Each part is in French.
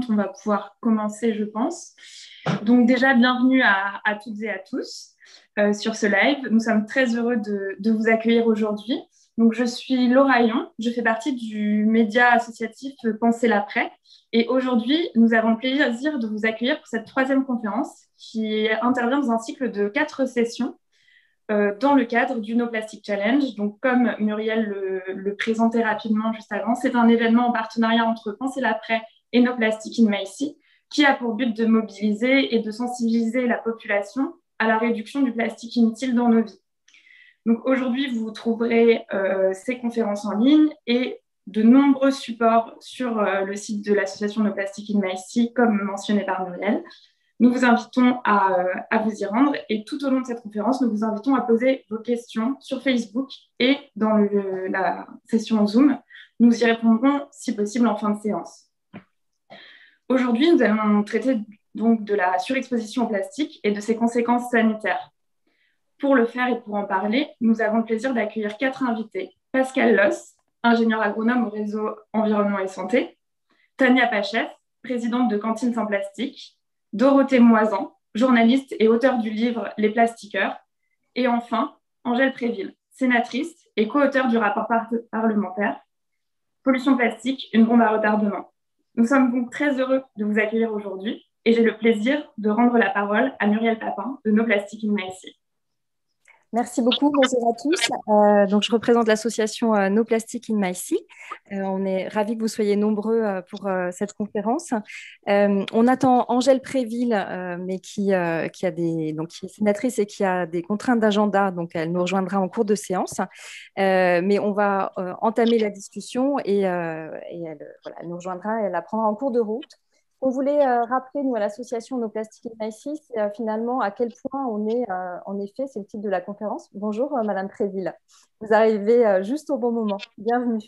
on va pouvoir commencer, je pense. Donc déjà, bienvenue à toutes et à tous sur ce live. Nous sommes très heureux de vous accueillir aujourd'hui. Donc, je suis Laura Yon, je fais partie du média associatif Penser l'après. Et aujourd'hui, nous avons le plaisir de vous accueillir pour cette troisième conférence qui intervient dans un cycle de 4 sessions dans le cadre du No Plastic Challenge. Donc, comme Muriel le présentait rapidement juste avant, c'est un événement en partenariat entre Penser l'après et No Plastic in Maïsi qui a pour but de mobiliser et de sensibiliser la population à la réduction du plastique inutile dans nos vies. Donc aujourd'hui, vous trouverez ces conférences en ligne et de nombreux supports sur le site de l'association No Plastic in Maïsi, comme mentionné par Muriel. Nous vous invitons à vous y rendre et tout au long de cette conférence, nous vous invitons à poser vos questions sur Facebook et dans la session Zoom. Nous y répondrons si possible en fin de séance. Aujourd'hui, nous allons traiter donc de la surexposition au plastique et de ses conséquences sanitaires. Pour le faire et pour en parler, nous avons le plaisir d'accueillir 4 invités. Pascal Loss, ingénieur agronome au réseau Environnement et Santé. Tania Pachef, présidente de Cantine sans plastique. Dorothée Moisan, journaliste et auteure du livre Les plastiqueurs. Et enfin, Angèle Préville, sénatrice et co-auteure du rapport parlementaire Pollution plastique, une bombe à retardement. Nous sommes donc très heureux de vous accueillir aujourd'hui et j'ai le plaisir de rendre la parole à Muriel Papin de No Plastic in Maïsi. Merci beaucoup, bonjour à tous. Donc, je représente l'association No Plastic in Maïsi. On est ravis que vous soyez nombreux pour cette conférence. On attend Angèle Préville, mais qui est sénatrice et qui a des contraintes d'agenda, donc elle nous rejoindra en cours de séance. Mais on va entamer la discussion et elle nous rejoindra, elle la prendra en cours de route. On voulait rappeler, nous, à l'association No Plastic in Maïsi, finalement, à quel point on est, en effet, c'est le titre de la conférence. Bonjour, Madame Préville. Vous arrivez juste au bon moment. Bienvenue.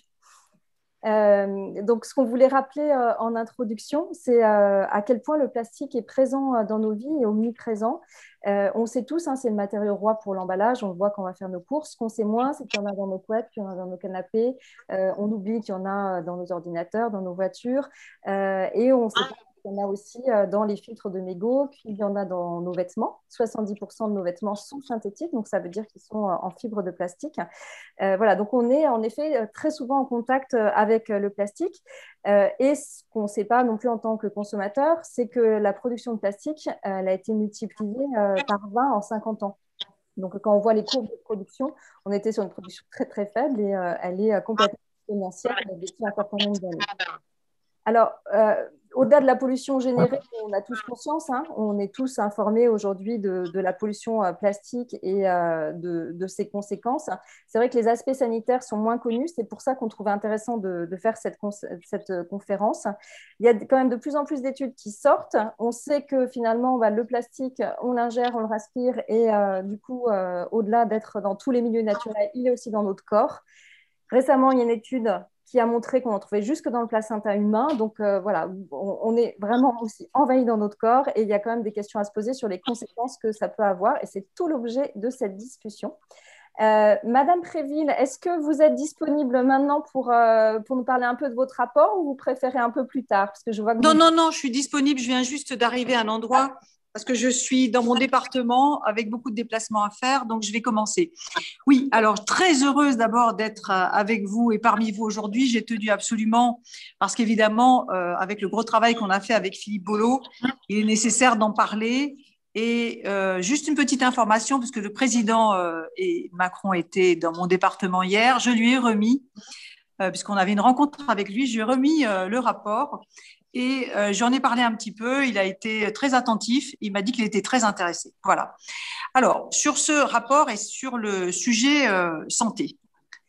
Donc, ce qu'on voulait rappeler en introduction, c'est à quel point le plastique est présent dans nos vies et omniprésent. On sait tous, c'est le matériau roi pour l'emballage. On le voit quand on va faire nos courses. Ce qu'on sait moins, c'est qu'il y en a dans nos couettes, qu'il y en a dans nos canapés. On oublie qu'il y en a dans nos ordinateurs, dans nos voitures. Et on sait qu'il y en a aussi dans les filtres de mégots, qu'il y en a dans nos vêtements. 70% de nos vêtements sont synthétiques, donc ça veut dire qu'ils sont en fibre de plastique. Voilà, donc on est en effet très souvent en contact avec le plastique. Et ce qu'on ne sait pas non plus en tant que consommateur, c'est que la production de plastique, elle a été multipliée par 20 en 50 ans. Donc, quand on voit les courbes de production, on était sur une production très, très faible et elle est complètement exponentielle depuis un certain nombre d'années. Alors, au-delà de la pollution générée, on a tous conscience, on est tous informés aujourd'hui de la pollution plastique et de ses conséquences. C'est vrai que les aspects sanitaires sont moins connus, c'est pour ça qu'on trouvait intéressant de faire cette conférence. Il y a quand même de plus en plus d'études qui sortent. On sait que finalement, le plastique, on l'ingère, on le respire et du coup, au-delà d'être dans tous les milieux naturels, il est aussi dans notre corps. Récemment, il y a une étude qui a montré qu'on en trouvait jusque dans le placenta humain. Donc voilà, on est vraiment aussi envahi dans notre corps et il y a quand même des questions à se poser sur les conséquences que ça peut avoir et c'est tout l'objet de cette discussion. Madame Préville, est-ce que vous êtes disponible maintenant pour nous parler un peu de votre rapport ou vous préférez un peu plus tard parce que je vois que Non, je suis disponible, je viens juste d'arriver à un endroit parce que je suis dans mon département avec beaucoup de déplacements à faire, donc je vais commencer. Oui, alors très heureuse d'abord d'être avec vous et parmi vous aujourd'hui. J'ai tenu absolument, parce qu'évidemment, avec le gros travail qu'on a fait avec Philippe Bolo, il est nécessaire d'en parler. Et juste une petite information, parce que le président et Macron étaient dans mon département hier, je lui ai remis, puisqu'on avait une rencontre avec lui, je lui ai remis le rapport. Et j'en ai parlé un petit peu, il a été très attentif, il m'a dit qu'il était très intéressé. Voilà. Alors, sur ce rapport et sur le sujet santé,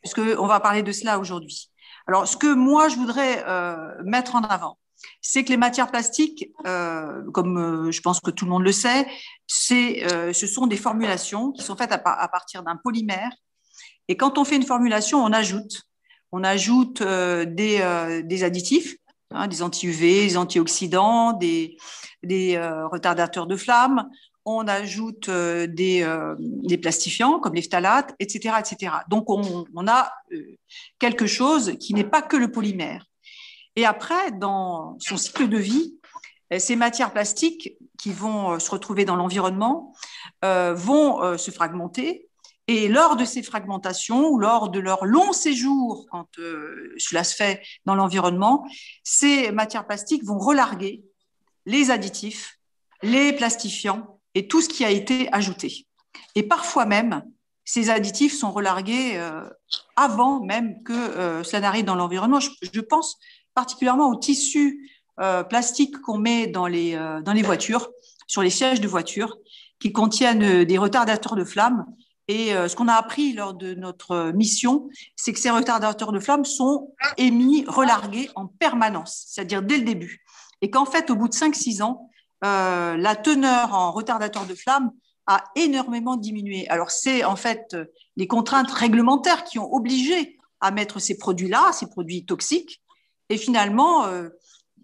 puisqu'on va parler de cela aujourd'hui. Alors, ce que moi, je voudrais mettre en avant, c'est que les matières plastiques, comme je pense que tout le monde le sait, ce sont des formulations qui sont faites à partir d'un polymère. Et quand on fait une formulation, on ajoute des additifs, des anti-UV, des antioxydants, des retardateurs de flamme. On ajoute des plastifiants comme les phtalates, etc., etc. Donc, on a quelque chose qui n'est pas que le polymère. Et après, dans son cycle de vie, ces matières plastiques qui vont se retrouver dans l'environnement vont se fragmenter. Et lors de ces fragmentations ou lors de leur long séjour, quand cela se fait dans l'environnement, ces matières plastiques vont relarguer les additifs, les plastifiants et tout ce qui a été ajouté. Et parfois même, ces additifs sont relargués avant même que cela n'arrive dans l'environnement. Je pense particulièrement aux tissus plastiques qu'on met dans les voitures, sur les sièges de voitures, qui contiennent des retardateurs de flammes. Et ce qu'on a appris lors de notre mission, c'est que ces retardateurs de flammes sont émis, relargués en permanence, c'est-à-dire dès le début. Et qu'en fait, au bout de 5-6 ans, la teneur en retardateur de flammes a énormément diminué. Alors, c'est en fait les contraintes réglementaires qui ont obligé à mettre ces produits-là, ces produits toxiques. Et finalement,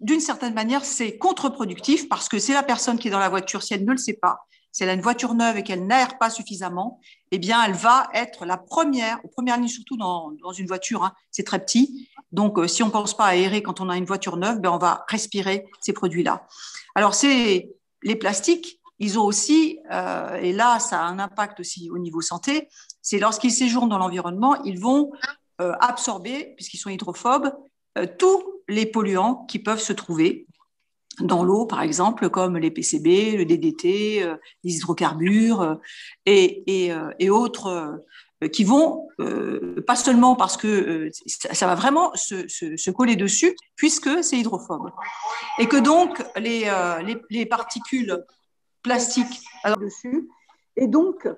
d'une certaine manière, c'est contre-productif parce que c'est la personne qui est dans la voiture, si elle ne le sait pas, si elle a une voiture neuve et qu'elle n'aère pas suffisamment, eh bien, elle va être la première, aux premières lignes, surtout dans une voiture, hein, c'est très petit. Donc, si on ne pense pas à aérer quand on a une voiture neuve, ben, on va respirer ces produits-là. Alors, les plastiques, ils ont aussi, et là, ça a un impact aussi au niveau santé, c'est lorsqu'ils séjournent dans l'environnement, ils vont absorber, puisqu'ils sont hydrophobes, tous les polluants qui peuvent se trouver dans l'eau, par exemple, comme les PCB, le DDT, les hydrocarbures et autres qui vont, pas seulement parce que ça va vraiment se coller dessus, puisque c'est hydrophobe. Et que donc, les particules plastiques dessus, et donc,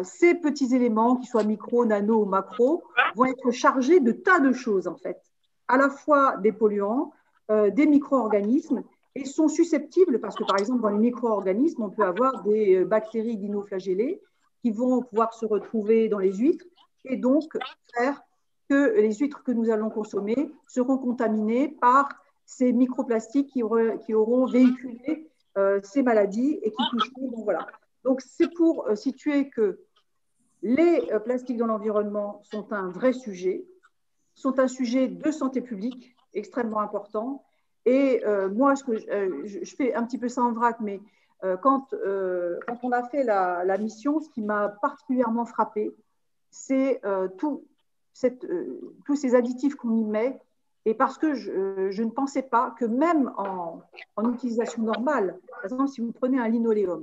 ces petits éléments, qu'ils soient micro, nano ou macro, vont être chargés de tas de choses, en fait. À la fois des polluants, des micro-organismes, et sont susceptibles, parce que par exemple, dans les micro-organismes, on peut avoir des bactéries dinoflagellées qui vont pouvoir se retrouver dans les huîtres, et donc faire que les huîtres que nous allons consommer seront contaminées par ces microplastiques qui auront véhiculé ces maladies et qui toucheront. Donc, voilà. Donc, c'est pour situer que les plastiques dans l'environnement sont un vrai sujet, sont un sujet de santé publique extrêmement important. Et moi, je fais un petit peu ça en vrac, mais quand on a fait la mission, ce qui m'a particulièrement frappé, c'est tous ces additifs qu'on y met. Et parce que je ne pensais pas que même en utilisation normale, par exemple, si vous prenez un linoléum,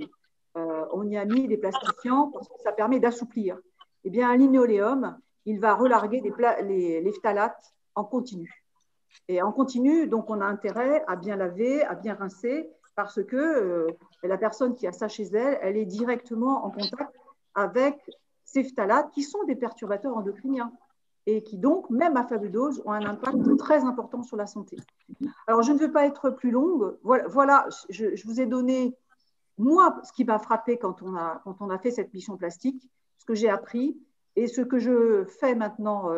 on y a mis des plastifiants parce que ça permet d'assouplir. Eh bien, un linoléum, il va relarguer les phtalates en continu. Et en continu, donc, on a intérêt à bien laver, à bien rincer, parce que la personne qui a ça chez elle, elle est directement en contact avec ces phtalates qui sont des perturbateurs endocriniens et qui donc, même à faible dose, ont un impact très important sur la santé. Alors, je ne veux pas être plus longue. Voilà, je vous ai donné, moi, ce qui m'a frappé quand on a fait cette mission plastique, ce que j'ai appris et ce que je fais maintenant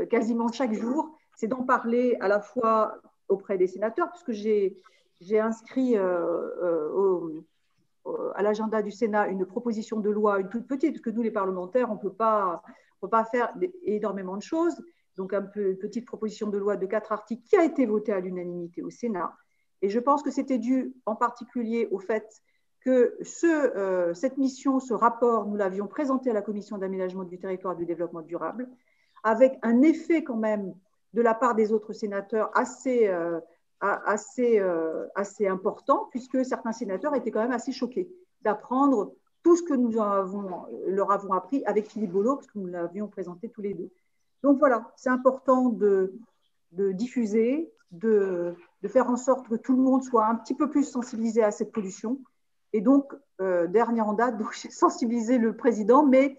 quasiment chaque jour, c'est d'en parler à la fois auprès des sénateurs, puisque j'ai inscrit à l'agenda du Sénat une proposition de loi, une toute petite, parce que nous, les parlementaires, on ne peut pas faire énormément de choses. Donc, une petite proposition de loi de 4 articles qui a été votée à l'unanimité au Sénat. Et je pense que c'était dû en particulier au fait que cette mission, ce rapport, nous l'avions présenté à la Commission d'aménagement du territoire et du développement durable, avec un effet quand même de la part des autres sénateurs assez important, puisque certains sénateurs étaient quand même assez choqués d'apprendre tout ce que nous leur avons appris avec Philippe Bollot, parce que nous l'avions présenté tous les deux. Donc voilà, c'est important de diffuser, de faire en sorte que tout le monde soit un petit peu plus sensibilisé à cette pollution. Et donc, dernière en date, donc j'ai sensibilisé le président, mais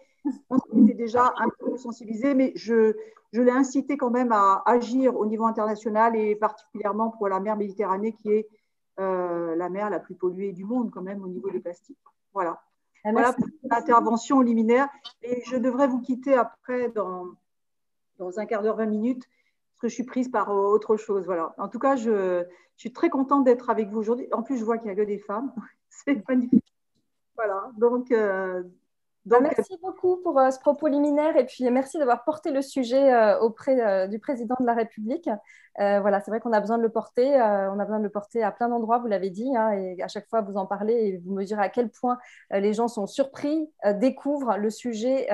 on était déjà un peu sensibilisé, mais je l'ai incité quand même à agir au niveau international et particulièrement pour la mer Méditerranée, qui est la mer la plus polluée du monde quand même au niveau des plastiques. Voilà. Voilà pour l'intervention liminaire. Et je devrais vous quitter après dans un quart d'heure, 20 minutes, parce que je suis prise par autre chose. Voilà. En tout cas, je suis très contente d'être avec vous aujourd'hui. En plus, je vois qu'il n'y a que des femmes. C'est magnifique. Voilà. Donc, merci beaucoup pour ce propos liminaire et puis merci d'avoir porté le sujet auprès du président de la République. Voilà, c'est vrai qu'on a besoin de le porter. On a besoin de le porter à plein d'endroits, vous l'avez dit, hein, et à chaque fois, vous en parlez et vous mesurez à quel point les gens sont surpris, découvrent le sujet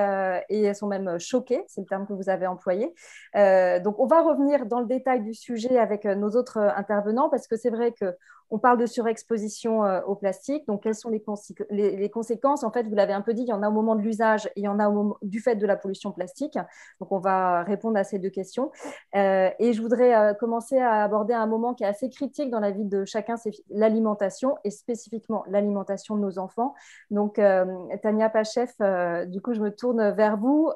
et sont même choqués, c'est le terme que vous avez employé. Donc, on va revenir dans le détail du sujet avec nos autres intervenants parce que c'est vrai que on parle de surexposition au plastique. Donc, quelles sont les conséquences? En fait, vous l'avez un peu dit, il y en a au moment de l'usage et il y en a du fait de la pollution plastique. Donc, on va répondre à ces deux questions. Et je voudrais commencer à aborder un moment qui est assez critique dans la vie de chacun, c'est l'alimentation et spécifiquement l'alimentation de nos enfants. Donc, Tania Pachef, du coup, je me tourne vers vous.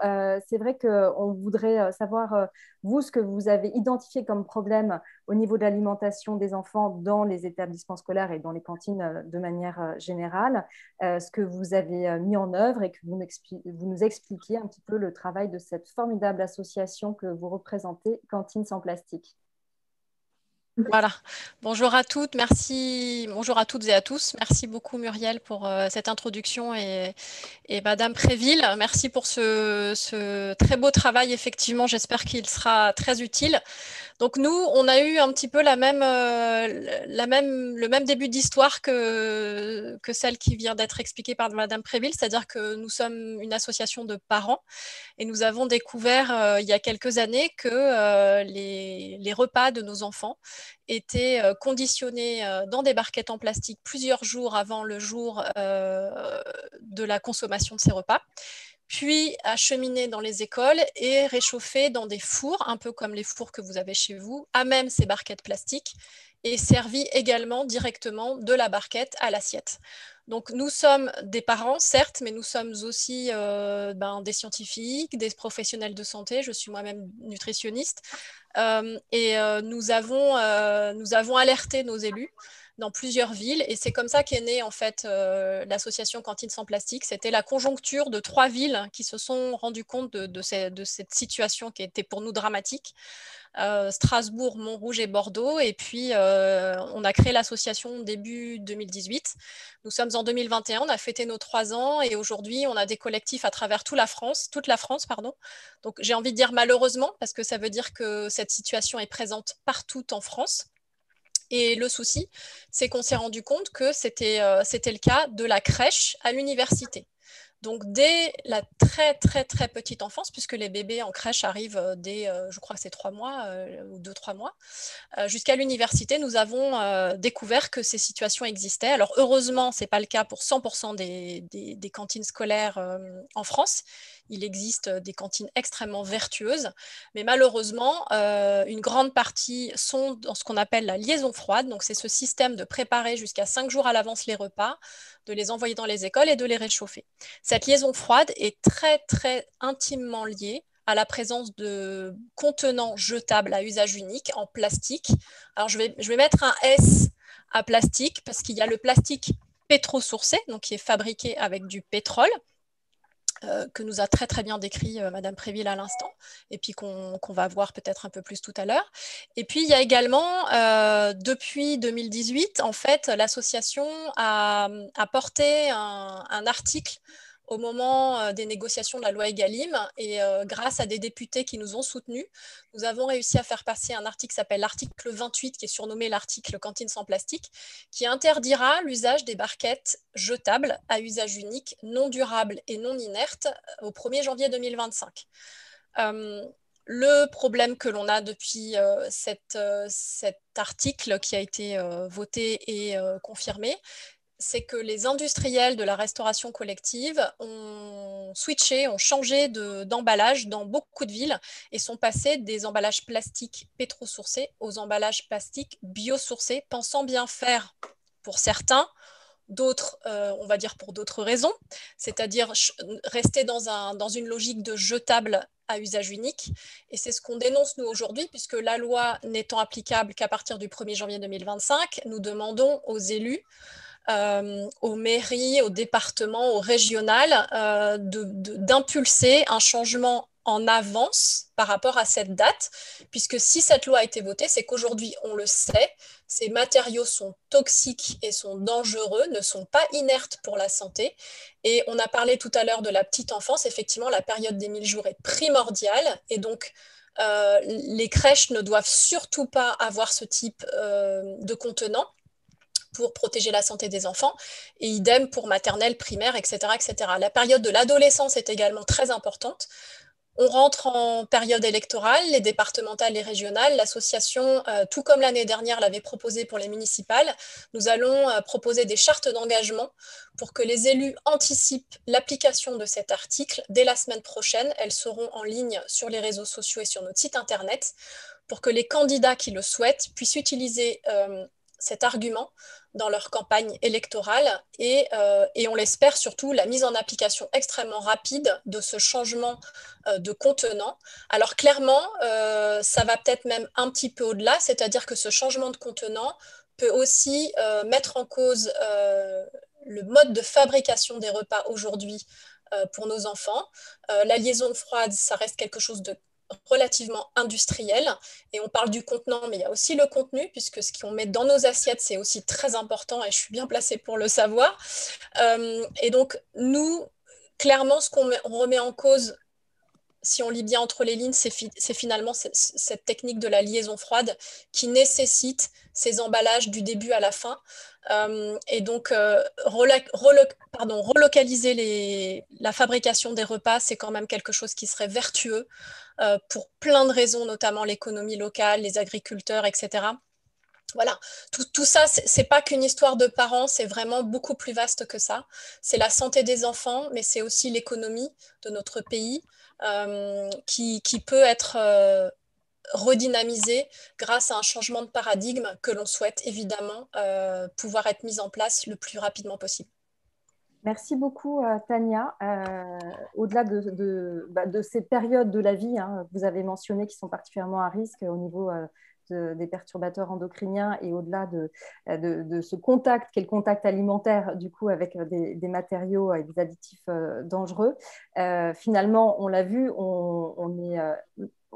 C'est vrai qu'on voudrait savoir, vous, ce que vous avez identifié comme problème au niveau de l'alimentation des enfants dans les établissements scolaires et dans les cantines de manière générale, ce que vous avez mis en œuvre et que vous nous expliquiez un petit peu le travail de cette formidable association que vous représentez, Cantine sans plastique. Voilà. Bonjour à toutes, merci. Bonjour à toutes et à tous. Merci beaucoup Muriel pour cette introduction et Madame Préville, merci pour ce très beau travail. Effectivement, j'espère qu'il sera très utile. Donc nous, on a eu un petit peu le même début d'histoire que celle qui vient d'être expliquée par Madame Préville, c'est-à-dire que nous sommes une association de parents et nous avons découvert il y a quelques années que les repas de nos enfants étaient conditionnés dans des barquettes en plastique plusieurs jours avant le jour de la consommation de ces repas, puis acheminés dans les écoles et réchauffés dans des fours, un peu comme les fours que vous avez chez vous, à même ces barquettes plastiques, et servis également directement de la barquette à l'assiette. Donc nous sommes des parents, certes, mais nous sommes aussi des scientifiques, des professionnels de santé, je suis moi-même nutritionniste, nous avons alerté nos élus dans plusieurs villes et c'est comme ça qu'est née en fait l'association Cantine sans plastique. C'était la conjoncture de 3 villes qui se sont rendues compte de cette situation qui était pour nous dramatique. Strasbourg, Montrouge et Bordeaux. Et puis, on a créé l'association début 2018. Nous sommes en 2021, on a fêté nos 3 ans et aujourd'hui, on a des collectifs à travers toute la France. Donc, j'ai envie de dire malheureusement, parce que ça veut dire que cette situation est présente partout en France. Et le souci, c'est qu'on s'est rendu compte que c'était le cas de la crèche à l'université. Donc, dès la très, très, très petite enfance, puisque les bébés en crèche arrivent dès, je crois que c'est 3 mois ou 2-3 mois, jusqu'à l'université, nous avons découvert que ces situations existaient. Alors, heureusement, ce n'est pas le cas pour 100% des cantines scolaires en France. Il existe des cantines extrêmement vertueuses, mais malheureusement, une grande partie sont dans ce qu'on appelle la liaison froide. Donc, c'est ce système de préparer jusqu'à 5 jours à l'avance les repas, de les envoyer dans les écoles et de les réchauffer. Cette liaison froide est très, très intimement liée à la présence de contenants jetables à usage unique en plastique. Alors, je vais mettre un S à plastique parce qu'il y a le plastique pétrosourcé, donc qui est fabriqué avec du pétrole, que nous a très très bien décrit Madame Préville à l'instant, et puis qu'on va voir peut-être un peu plus tout à l'heure. Et puis il y a également, depuis 2018, en fait, l'association a porté un article au moment des négociations de la loi Egalim, et grâce à des députés qui nous ont soutenus, nous avons réussi à faire passer un article qui s'appelle l'article 28, qui est surnommé l'article Cantine sans plastique, qui interdira l'usage des barquettes jetables à usage unique, non durable et non inerte au 1er janvier 2025. Le problème que l'on a depuis cet article qui a été voté et confirmé, c'est que les industriels de la restauration collective ont switché, ont changé d'emballage dans beaucoup de villes et sont passés des emballages plastiques pétrosourcés aux emballages plastiques biosourcés, pensant bien faire pour certains, d'autres, on va dire pour d'autres raisons, c'est-à-dire rester dans une logique de jetable à usage unique. Et c'est ce qu'on dénonce nous aujourd'hui, puisque la loi n'étant applicable qu'à partir du 1er janvier 2025, nous demandons aux élus, aux mairies, aux départements, aux régionales, d'impulser un changement en avance par rapport à cette date, puisque si cette loi a été votée, c'est qu'aujourd'hui, on le sait, ces matériaux sont toxiques et sont dangereux, ne sont pas inertes pour la santé. Et on a parlé tout à l'heure de la petite enfance, effectivement, la période des 1000 jours est primordiale, et donc les crèches ne doivent surtout pas avoir ce type de contenant pour protéger la santé des enfants, et idem pour maternelle, primaire, etc., etc. La période de l'adolescence est également très importante. On rentre en période électorale, les départementales et régionales. L'association, tout comme l'année dernière l'avait proposé pour les municipales, nous allons proposer des chartes d'engagement pour que les élus anticipent l'application de cet article. Dès la semaine prochaine, elles seront en ligne sur les réseaux sociaux et sur notre site internet pour que les candidats qui le souhaitent puissent utiliser cet argument dans leur campagne électorale et on l'espère surtout la mise en application extrêmement rapide de ce changement de contenant. Alors clairement, ça va peut-être même un petit peu au-delà, c'est-à-dire que ce changement de contenant peut aussi mettre en cause le mode de fabrication des repas aujourd'hui pour nos enfants. La liaison froide, ça reste quelque chose de relativement industriel, et on parle du contenant, mais il y a aussi le contenu, puisque ce qu'on met dans nos assiettes, c'est aussi très important, et je suis bien placée pour le savoir. Et donc, nous, clairement, ce qu'on remet en cause, si on lit bien entre les lignes, c'est finalement cette technique de la liaison froide qui nécessite ces emballages du début à la fin. Et donc, relocaliser la fabrication des repas, c'est quand même quelque chose qui serait vertueux pour plein de raisons, notamment l'économie locale, les agriculteurs, etc. Voilà, tout ça, c'est pas qu'une histoire de parents, c'est vraiment beaucoup plus vaste que ça. C'est la santé des enfants, mais c'est aussi l'économie de notre pays qui peut être redynamisée grâce à un changement de paradigme que l'on souhaite évidemment pouvoir être mis en place le plus rapidement possible. Merci beaucoup, Tania. Au-delà de ces périodes de la vie, hein, que vous avez mentionnées, qui sont particulièrement à risque au niveau des perturbateurs endocriniens, et au-delà de ce contact, qui est le contact alimentaire, du coup, avec des matériaux et des additifs dangereux, finalement, on l'a vu,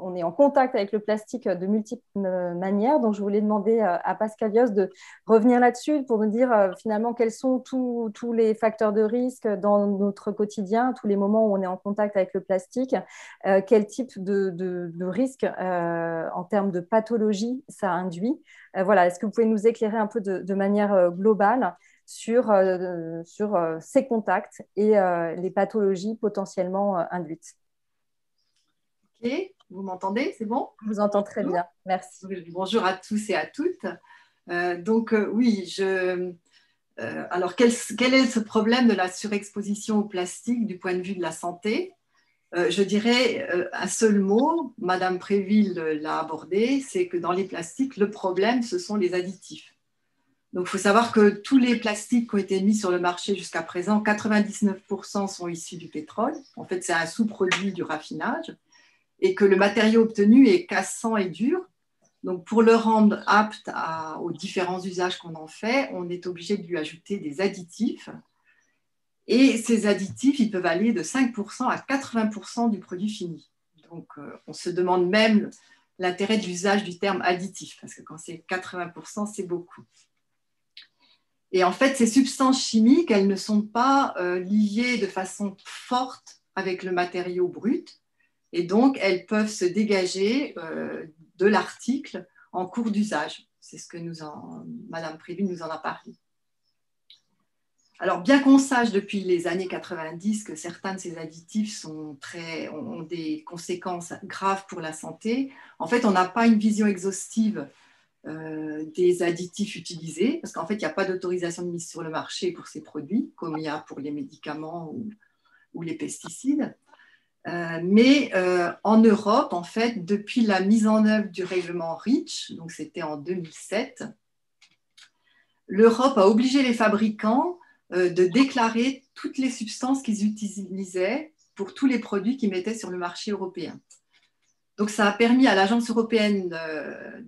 on est en contact avec le plastique de multiples manières. Donc, je voulais demander à Pascal Vios de revenir là-dessus pour nous dire finalement quels sont tous les facteurs de risque dans notre quotidien, tous les moments où on est en contact avec le plastique, quel type de risque en termes de pathologie ça induit. Voilà, est-ce que vous pouvez nous éclairer un peu de manière globale sur ces contacts et les pathologies potentiellement induites? Ok, vous m'entendez? C'est bon? Je vous entends très bien, merci. Bonjour à tous et à toutes. Oui, alors quel est ce problème de la surexposition au plastique du point de vue de la santé? Je dirais un seul mot, Madame Préville l'a abordé, c'est que dans les plastiques, le problème, ce sont les additifs. Donc, il faut savoir que tous les plastiques qui ont été mis sur le marché jusqu'à présent, 99% sont issus du pétrole. En fait, c'est un sous-produit du raffinage, et que le matériau obtenu est cassant et dur. Donc, pour le rendre apte aux différents usages qu'on en fait, on est obligé de lui ajouter des additifs. Et ces additifs, ils peuvent aller de 5% à 80% du produit fini. Donc, on se demande même l'intérêt de l'usage du terme additif, parce que quand c'est 80%, c'est beaucoup. Et en fait, ces substances chimiques, elles ne sont pas liées de façon forte avec le matériau brut, et donc elles peuvent se dégager de l'article en cours d'usage. C'est ce que Madame Préville nous en a parlé. Alors, bien qu'on sache depuis les années 90 que certains de ces additifs ont des conséquences graves pour la santé, en fait, on n'a pas une vision exhaustive des additifs utilisés, parce qu'en fait, il n'y a pas d'autorisation de mise sur le marché pour ces produits, comme il y a pour les médicaments ou les pesticides. Mais en Europe, en fait, depuis la mise en œuvre du règlement REACH, donc c'était en 2007, l'Europe a obligé les fabricants de déclarer toutes les substances qu'ils utilisaient pour tous les produits qu'ils mettaient sur le marché européen. Donc, ça a permis à l'Agence européenne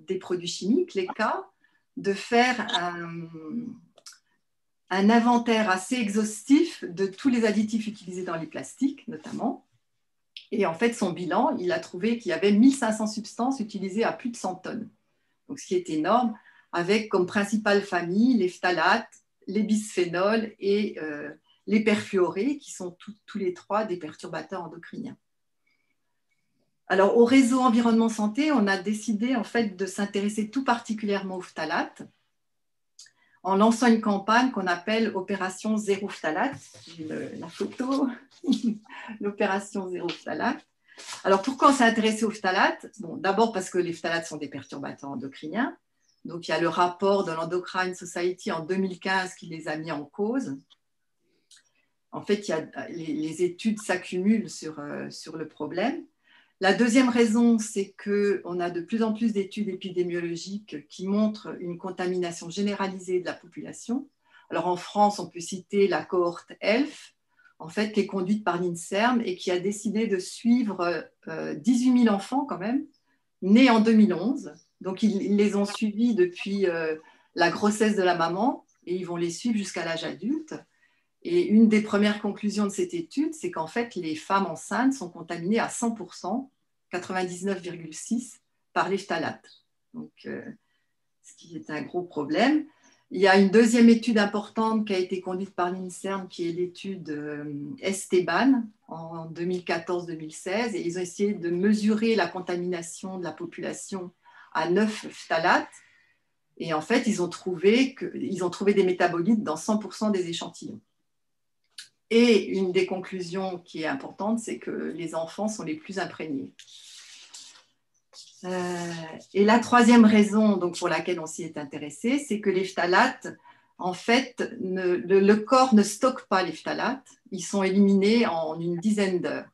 des produits chimiques, l'ECHA, de faire un inventaire assez exhaustif de tous les additifs utilisés dans les plastiques, notamment. Et en fait, son bilan, il a trouvé qu'il y avait 1500 substances utilisées à plus de 100 tonnes. Donc, ce qui est énorme, avec comme principale famille les phtalates, les bisphénols et les perfluorés, qui sont tous les trois des perturbateurs endocriniens. Alors, au réseau environnement santé, on a décidé en fait de s'intéresser tout particulièrement aux phtalates en lançant une campagne qu'on appelle Opération Zéro Phthalate. J'ai la photo, l'opération Zéro Phthalate. Alors, pourquoi on s'est intéressé aux phtalates? Bon, d'abord parce que les phtalates sont des perturbateurs endocriniens. Donc, il y a le rapport de l'Endocrine Society en 2015 qui les a mis en cause. En fait, les études s'accumulent sur le problème. La deuxième raison, c'est qu'on a de plus en plus d'études épidémiologiques qui montrent une contamination généralisée de la population. Alors, en France, on peut citer la cohorte ELF, en fait, qui est conduite par l'INSERM et qui a décidé de suivre 18 000 enfants quand même, nés en 2011. Donc, ils les ont suivis depuis la grossesse de la maman et ils vont les suivre jusqu'à l'âge adulte. Et une des premières conclusions de cette étude, c'est qu'en fait, les femmes enceintes sont contaminées à 100%, 99,6%, par les phtalates. Donc, ce qui est un gros problème. Il y a une deuxième étude importante qui a été conduite par l'INSERM, qui est l'étude Esteban en 2014-2016. Et ils ont essayé de mesurer la contamination de la population à 9 phtalates. Et en fait, ils ont trouvé des métabolites dans 100% des échantillons. Et une des conclusions qui est importante, c'est que les enfants sont les plus imprégnés. Et la troisième raison donc, pour laquelle on s'y est intéressé, c'est que les phtalates, en fait, le corps ne stocke pas les phtalates, ils sont éliminés en une dizaine d'heures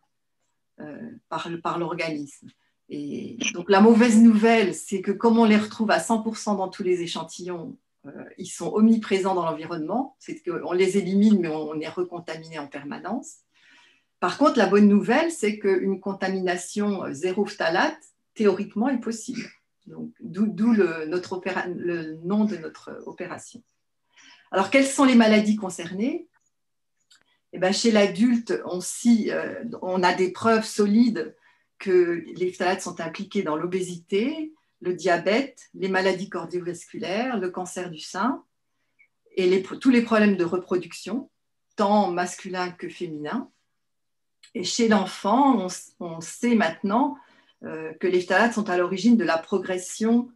par l'organisme. Et donc la mauvaise nouvelle, c'est que comme on les retrouve à 100% dans tous les échantillons, ils sont omniprésents dans l'environnement, c'est qu'on les élimine mais on est recontaminé en permanence. Par contre, la bonne nouvelle, c'est qu'une contamination zéro phthalate, théoriquement, est possible. D'où le nom de notre opération. Alors, quelles sont les maladies concernées? Eh bien, chez l'adulte, on a des preuves solides que les phtalates sont impliqués dans l'obésité, le diabète, les maladies cardiovasculaires, le cancer du sein et tous les problèmes de reproduction, tant masculin que féminin. Et chez l'enfant, on sait maintenant que les phtalates sont à l'origine de la progression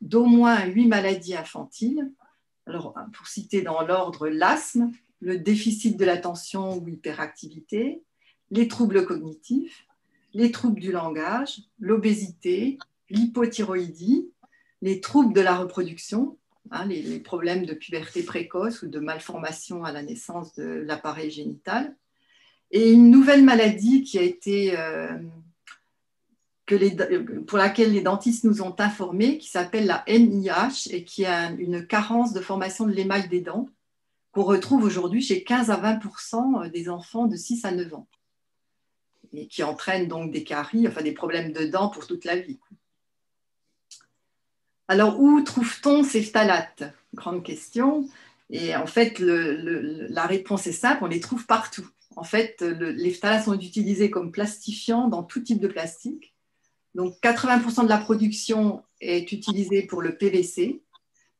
d'au moins 8 maladies infantiles. Alors, pour citer dans l'ordre, l'asthme, le déficit de l'attention ou hyperactivité, les troubles cognitifs, les troubles du langage, l'obésité, l'hypothyroïdie, les troubles de la reproduction, les problèmes de puberté précoce ou de malformation à la naissance de l'appareil génital, et une nouvelle maladie qui a été, pour laquelle les dentistes nous ont informés, qui s'appelle la NIH et qui a une carence de formation de l'émail des dents qu'on retrouve aujourd'hui chez 15 à 20% des enfants de 6 à 9 ans et qui entraîne donc des caries, enfin des problèmes de dents pour toute la vie. Alors, où trouve-t-on ces phtalates? Grande question. Et en fait, la réponse est simple, on les trouve partout. En fait, les phtalates sont utilisés comme plastifiants dans tout type de plastique. Donc, 80% de la production est utilisée pour le PVC,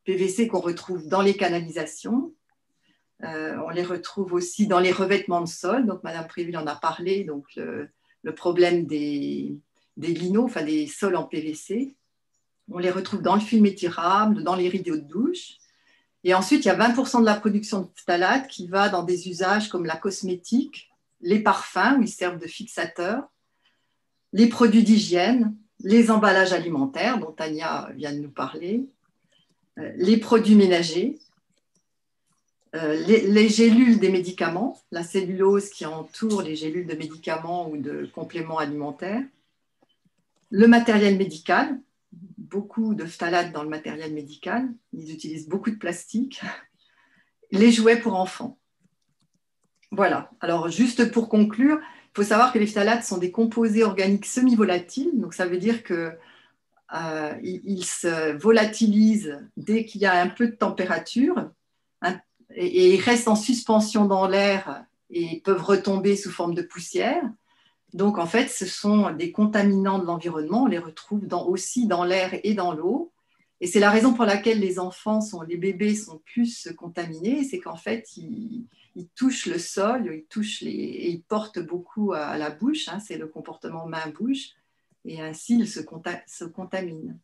PVC qu'on retrouve dans les canalisations. On les retrouve aussi dans les revêtements de sol. Donc, Madame Préville en a parlé, donc le problème des linos, enfin des sols en PVC. On les retrouve dans le film étirable, dans les rideaux de douche. Et ensuite, il y a 20% de la production de phtalates qui va dans des usages comme la cosmétique, les parfums, où ils servent de fixateurs, les produits d'hygiène, les emballages alimentaires, dont Tania vient de nous parler, les produits ménagers, les gélules des médicaments, la cellulose qui entoure les gélules de médicaments ou de compléments alimentaires, le matériel médical, beaucoup de phtalates dans le matériel médical, ils utilisent beaucoup de plastique, les jouets pour enfants. Voilà, alors juste pour conclure, il faut savoir que les phtalates sont des composés organiques semi-volatiles, donc ça veut dire qu'ils se volatilisent dès qu'il y a un peu de température, et ils restent en suspension dans l'air et peuvent retomber sous forme de poussière. Donc, en fait, ce sont des contaminants de l'environnement. On les retrouve aussi dans l'air et dans l'eau. Et c'est la raison pour laquelle les bébés sont plus contaminés. C'est qu'en fait, ils touchent le sol, et ils portent beaucoup à la bouche. C'est le comportement main-bouche. et ainsi ils se contaminent.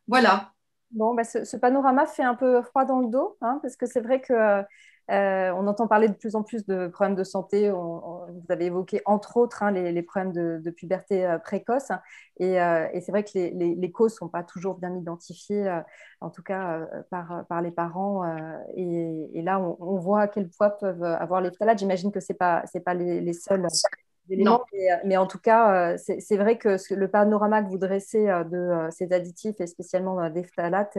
Voilà. Bon, bah, ce panorama fait un peu froid dans le dos, hein, parce que c'est vrai que on entend parler de plus en plus de problèmes de santé. Vous avez évoqué entre autres, hein, les problèmes de puberté précoce. Et c'est vrai que les causes ne sont pas toujours bien identifiées, en tout cas par les parents. Et là, on voit à quel point peuvent avoir les phtalates. J'imagine que ce n'est pas les seuls éléments, mais en tout cas, c'est vrai que le panorama que vous dressez de ces additifs et spécialement des phtalates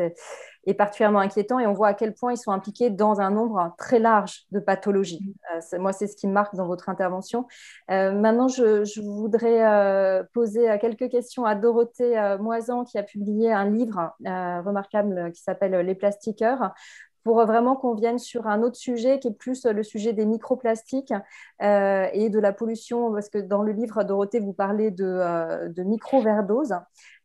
est particulièrement inquiétant, et on voit à quel point ils sont impliqués dans un nombre très large de pathologies. Moi, c'est ce qui me marque dans votre intervention. Maintenant, je voudrais poser quelques questions à Dorothée Moisan, qui a publié un livre remarquable qui s'appelle Les plastiqueurs, pour vraiment qu'on vienne sur un autre sujet qui est plus le sujet des microplastiques et de la pollution, parce que dans le livre, Dorothée, vous parlez de micro-overdose.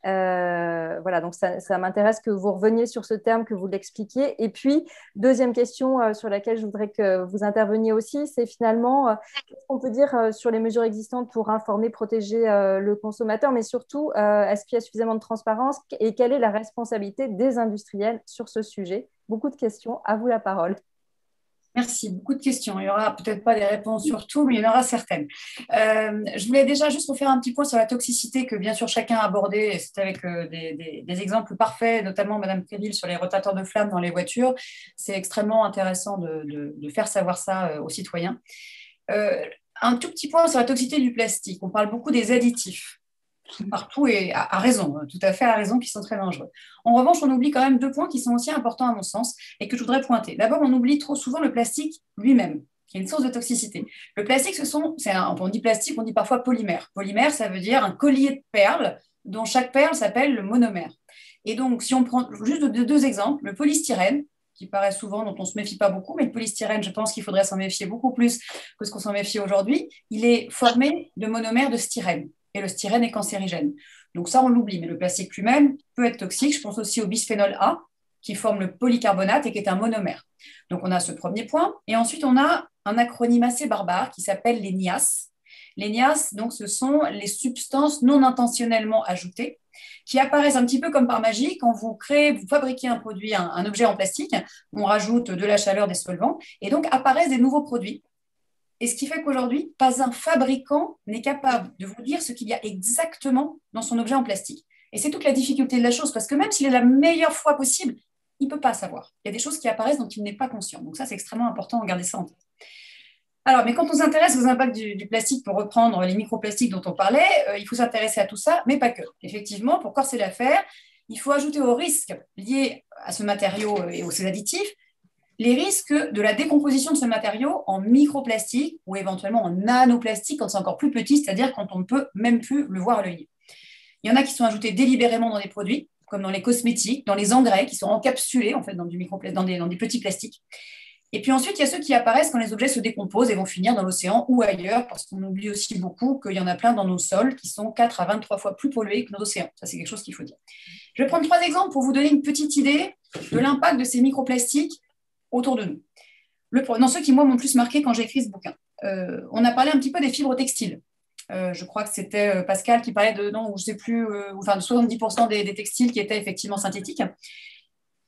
Voilà, donc ça m'intéresse que vous reveniez sur ce terme, que vous l'expliquiez. Et puis, deuxième question sur laquelle je voudrais que vous interveniez aussi, c'est finalement, qu'est-ce qu'on peut dire sur les mesures existantes pour informer, protéger le consommateur, mais surtout, est-ce qu'il y a suffisamment de transparence et quelle est la responsabilité des industriels sur ce sujet? Beaucoup de questions, à vous la parole. Merci, beaucoup de questions. Il n'y aura peut-être pas des réponses sur tout, mais il y en aura certaines. Je voulais déjà juste refaire un petit point sur la toxicité que bien sûr chacun a abordé, et c'est avec des exemples parfaits, notamment Madame Préville sur les rotateurs de flammes dans les voitures. C'est extrêmement intéressant de faire savoir ça aux citoyens. Un tout petit point sur la toxicité du plastique. On parle beaucoup des additifs partout, et à raison, tout à fait à raison, qui sont très dangereux. En revanche, on oublie quand même deux points qui sont aussi importants à mon sens et que je voudrais pointer. D'abord, on oublie trop souvent le plastique lui-même, qui est une source de toxicité. Le plastique, on dit plastique, on dit parfois polymère. Polymère, ça veut dire un collier de perles dont chaque perle s'appelle le monomère. Et donc, si on prend juste deux exemples, le polystyrène, qui paraît souvent, dont on ne se méfie pas beaucoup, mais le polystyrène, je pense qu'il faudrait s'en méfier beaucoup plus que ce qu'on s'en méfie aujourd'hui, il est formé de monomères de styrène. Et le styrène est cancérigène. Donc ça, on l'oublie, mais le plastique lui-même peut être toxique. Je pense aussi au bisphénol A, qui forme le polycarbonate et qui est un monomère. Donc on a ce premier point. Et ensuite, on a un acronyme assez barbare qui s'appelle les NIAS. Les NIAS, donc, ce sont les substances non intentionnellement ajoutées qui apparaissent un petit peu comme par magie quand vous fabriquez un produit, un objet en plastique, on rajoute de la chaleur, des solvants, et donc apparaissent des nouveaux produits. Et ce qui fait qu'aujourd'hui, pas un fabricant n'est capable de vous dire ce qu'il y a exactement dans son objet en plastique. Et c'est toute la difficulté de la chose, parce que même s'il est la meilleure foi possible, il ne peut pas savoir. Il y a des choses qui apparaissent dont il n'est pas conscient. Donc ça, c'est extrêmement important de garder ça en tête. Alors, mais quand on s'intéresse aux impacts du plastique, pour reprendre les microplastiques dont on parlait, il faut s'intéresser à tout ça, mais pas que. Effectivement, pour corser l'affaire, il faut ajouter aux risques liés à ce matériau et aux ses additifs les risques de la décomposition de ce matériau en microplastique ou éventuellement en nanoplastique quand c'est encore plus petit, c'est-à-dire quand on ne peut même plus le voir à l'œil. Il y en a qui sont ajoutés délibérément dans des produits, comme dans les cosmétiques, dans les engrais, qui sont encapsulés en fait, dans des petits plastiques. Et puis ensuite, il y a ceux qui apparaissent quand les objets se décomposent et vont finir dans l'océan ou ailleurs, parce qu'on oublie aussi beaucoup qu'il y en a plein dans nos sols qui sont 4 à 23 fois plus pollués que nos océans. Ça, c'est quelque chose qu'il faut dire. Je vais prendre 3 exemples pour vous donner une petite idée de l'impact de ces microplastiques autour de nous. Dans ceux qui, moi, m'ont plus marqué quand j'ai écrit ce bouquin. On a parlé un petit peu des fibres textiles. Je crois que c'était Pascal qui parlait de 70% des textiles qui étaient effectivement synthétiques.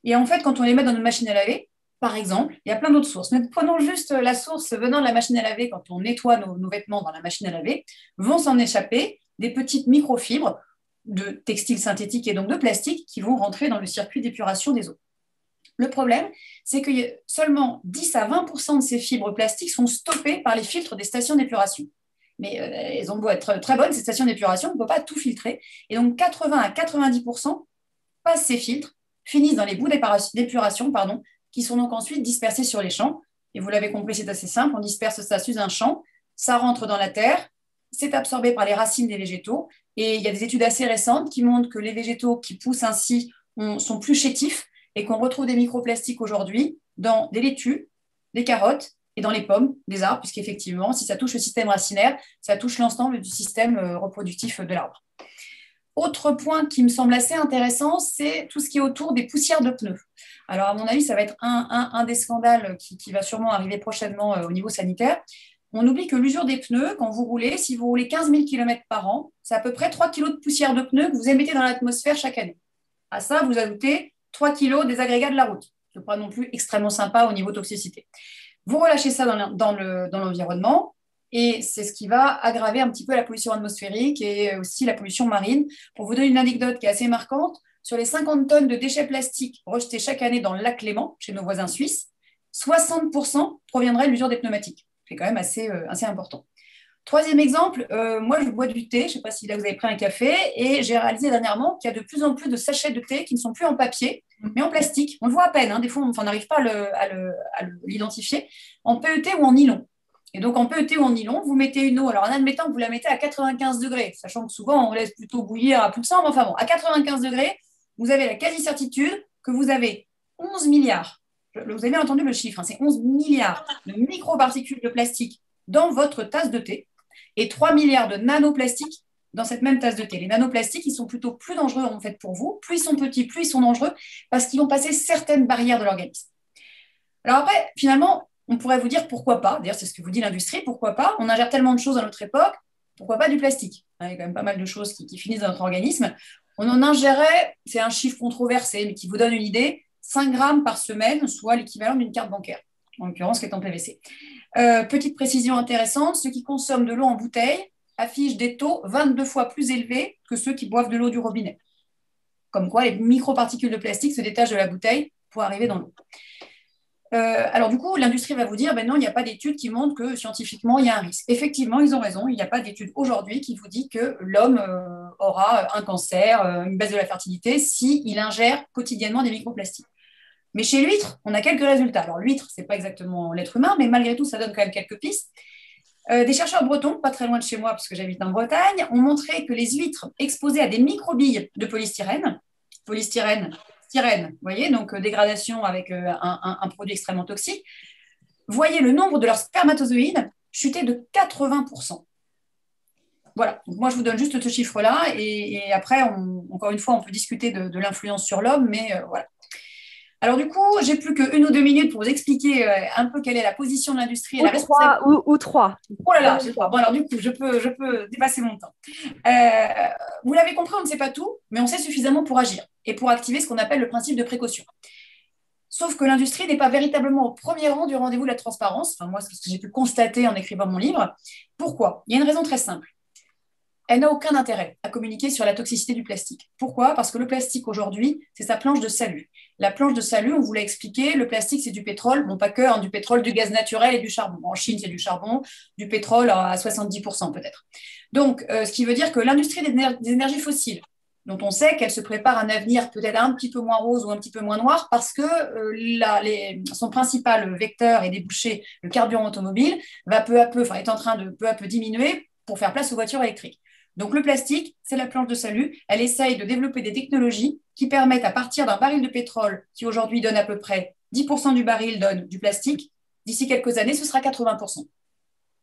Et en fait, quand on les met dans une machine à laver, par exemple, il y a plein d'autres sources. Mais prenons juste la source venant de la machine à laver, quand on nettoie nos vêtements dans la machine à laver, vont s'en échapper des petites microfibres de textiles synthétiques et donc de plastique qui vont rentrer dans le circuit d'épuration des eaux. Le problème, c'est que seulement 10 à 20% de ces fibres plastiques sont stoppées par les filtres des stations d'épuration. Mais elles ont beau être très bonnes, ces stations d'épuration, on ne peut pas tout filtrer. Et donc 80 à 90% passent ces filtres, finissent dans les boues d'épuration, qui sont donc ensuite dispersés sur les champs. Et vous l'avez compris, c'est assez simple, on disperse ça sur un champ, ça rentre dans la terre, c'est absorbé par les racines des végétaux. Et il y a des études assez récentes qui montrent que les végétaux qui poussent ainsi sont plus chétifs, et qu'on retrouve des microplastiques aujourd'hui dans des laitues, des carottes et dans les pommes des arbres, puisqu'effectivement, si ça touche le système racinaire, ça touche l'ensemble du système reproductif de l'arbre. Autre point qui me semble assez intéressant, c'est tout ce qui est autour des poussières de pneus. Alors, à mon avis, ça va être un des scandales qui va sûrement arriver prochainement au niveau sanitaire. on oublie que l'usure des pneus, quand vous roulez, si vous roulez 15 000 km par an, c'est à peu près 3 kg de poussière de pneus que vous émettez dans l'atmosphère chaque année. À ça, vous ajoutez 3 kg des agrégats de la route. Ce n'est pas non plus extrêmement sympa au niveau toxicité. Vous relâchez ça dans l'environnement et c'est ce qui va aggraver un petit peu la pollution atmosphérique et aussi la pollution marine. Pour vous donner une anecdote qui est assez marquante, sur les 50 tonnes de déchets plastiques rejetés chaque année dans le lac Léman, chez nos voisins suisses, 60% proviendraient de l'usure des pneumatiques. C'est quand même assez important. Troisième exemple, moi je bois du thé, je ne sais pas si là vous avez pris un café, et j'ai réalisé dernièrement qu'il y a de plus en plus de sachets de thé qui ne sont plus en papier, mais en plastique. On le voit à peine, hein, des fois on n'arrive pas à l'identifier, en PET ou en nylon. Et donc en PET ou en nylon, vous mettez une eau, alors en admettant que vous la mettez à 95 degrés, sachant que souvent on laisse plutôt bouillir à plus de 100, mais enfin bon, à 95 degrés, vous avez la quasi-certitude que vous avez 11 milliards, vous avez bien entendu le chiffre, hein, c'est 11 milliards de microparticules de plastique dans votre tasse de thé et 3 milliards de nanoplastiques dans cette même tasse de thé. Les nanoplastiques, ils sont plutôt plus dangereux en fait pour vous. Plus ils sont petits, plus ils sont dangereux parce qu'ils vont passer certaines barrières de l'organisme. Alors après, finalement, on pourrait vous dire pourquoi pas. D'ailleurs, c'est ce que vous dit l'industrie, pourquoi pas. On ingère tellement de choses à notre époque, pourquoi pas du plastique? Il y a quand même pas mal de choses qui finissent dans notre organisme. On en ingérait, c'est un chiffre controversé, mais qui vous donne une idée, 5 grammes par semaine, soit l'équivalent d'une carte bancaire, en l'occurrence qui est en PVC. Petite précision intéressante, ceux qui consomment de l'eau en bouteille affichent des taux 22 fois plus élevés que ceux qui boivent de l'eau du robinet. Comme quoi, les microparticules de plastique se détachent de la bouteille pour arriver dans l'eau. Alors du coup, l'industrie va vous dire, ben non, il n'y a pas d'études qui montrent que scientifiquement, il y a un risque. Effectivement, ils ont raison, il n'y a pas d'études aujourd'hui qui vous dit que l'homme aura un cancer, une baisse de la fertilité, s'il ingère quotidiennement des microplastiques. Mais chez l'huître, on a quelques résultats. Alors l'huître, ce n'est pas exactement l'être humain, mais malgré tout, ça donne quand même quelques pistes. Des chercheurs bretons, pas très loin de chez moi, parce que j'habite en Bretagne, ont montré que les huîtres exposées à des microbilles de polystyrène, styrène, vous voyez, donc dégradation avec un produit extrêmement toxique, voyez le nombre de leurs spermatozoïdes chuter de 80%. Voilà, donc moi je vous donne juste ce chiffre-là, et après, encore une fois, on peut discuter de l'influence sur l'homme, mais voilà. Alors du coup, j'ai plus qu'une ou 2 minutes pour vous expliquer un peu quelle est la position de l'industrie et la responsabilité. Ou 3. Oh là là, je sais pas. Bon alors du coup, je peux dépasser mon temps. Vous l'avez compris, on ne sait pas tout, mais on sait suffisamment pour agir et pour activer ce qu'on appelle le principe de précaution. Sauf que l'industrie n'est pas véritablement au premier rang du rendez-vous de la transparence. Enfin, moi, c'est ce que j'ai pu constater en écrivant mon livre. Pourquoi? Il y a une raison très simple. Elle n'a aucun intérêt à communiquer sur la toxicité du plastique. Pourquoi? Parce que le plastique, aujourd'hui, c'est sa planche de salut. La planche de salut, on vous l'a expliqué, le plastique, c'est du pétrole, bon, pas que, hein, du pétrole, du gaz naturel et du charbon. En Chine, c'est du charbon, du pétrole à 70% peut-être. Donc, ce qui veut dire que l'industrie des énergies fossiles, dont on sait qu'elle se prépare un avenir peut-être un petit peu moins rose ou un petit peu moins noir, parce que son principal vecteur et débouché, le carburant automobile, va peu à peu, est en train de peu à peu diminuer pour faire place aux voitures électriques. Donc le plastique, c'est la planche de salut. Elle essaye de développer des technologies qui permettent, à partir d'un baril de pétrole qui aujourd'hui donne à peu près 10% du baril donne du plastique, d'ici quelques années, ce sera 80%.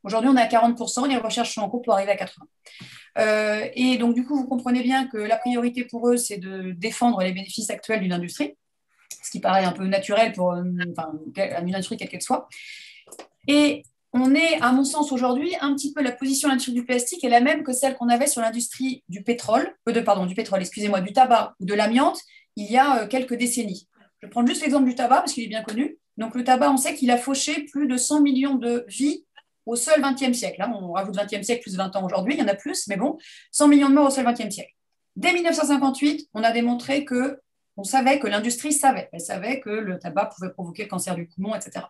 Aujourd'hui, on est à 40%, les recherches sont en cours pour arriver à 80%. Et donc, du coup, vous comprenez bien que la priorité pour eux, c'est de défendre les bénéfices actuels d'une industrie, ce qui paraît un peu naturel pour une industrie quelle qu'elle soit. Et on est, à mon sens, aujourd'hui, un petit peu la position de l'industrie du plastique est la même que celle qu'on avait sur l'industrie du pétrole, du tabac ou de l'amiante, il y a quelques décennies. Je vais prendre juste l'exemple du tabac parce qu'il est bien connu. Donc, le tabac, on sait qu'il a fauché plus de 100 millions de vies au seul XXe siècle. Là, on rajoute 20e siècle plus 20 ans aujourd'hui, il y en a plus, mais bon, 100 millions de morts au seul XXe siècle. Dès 1958, on a démontré qu'on savait que l'industrie savait. Elle savait que le tabac pouvait provoquer le cancer du poumon, etc.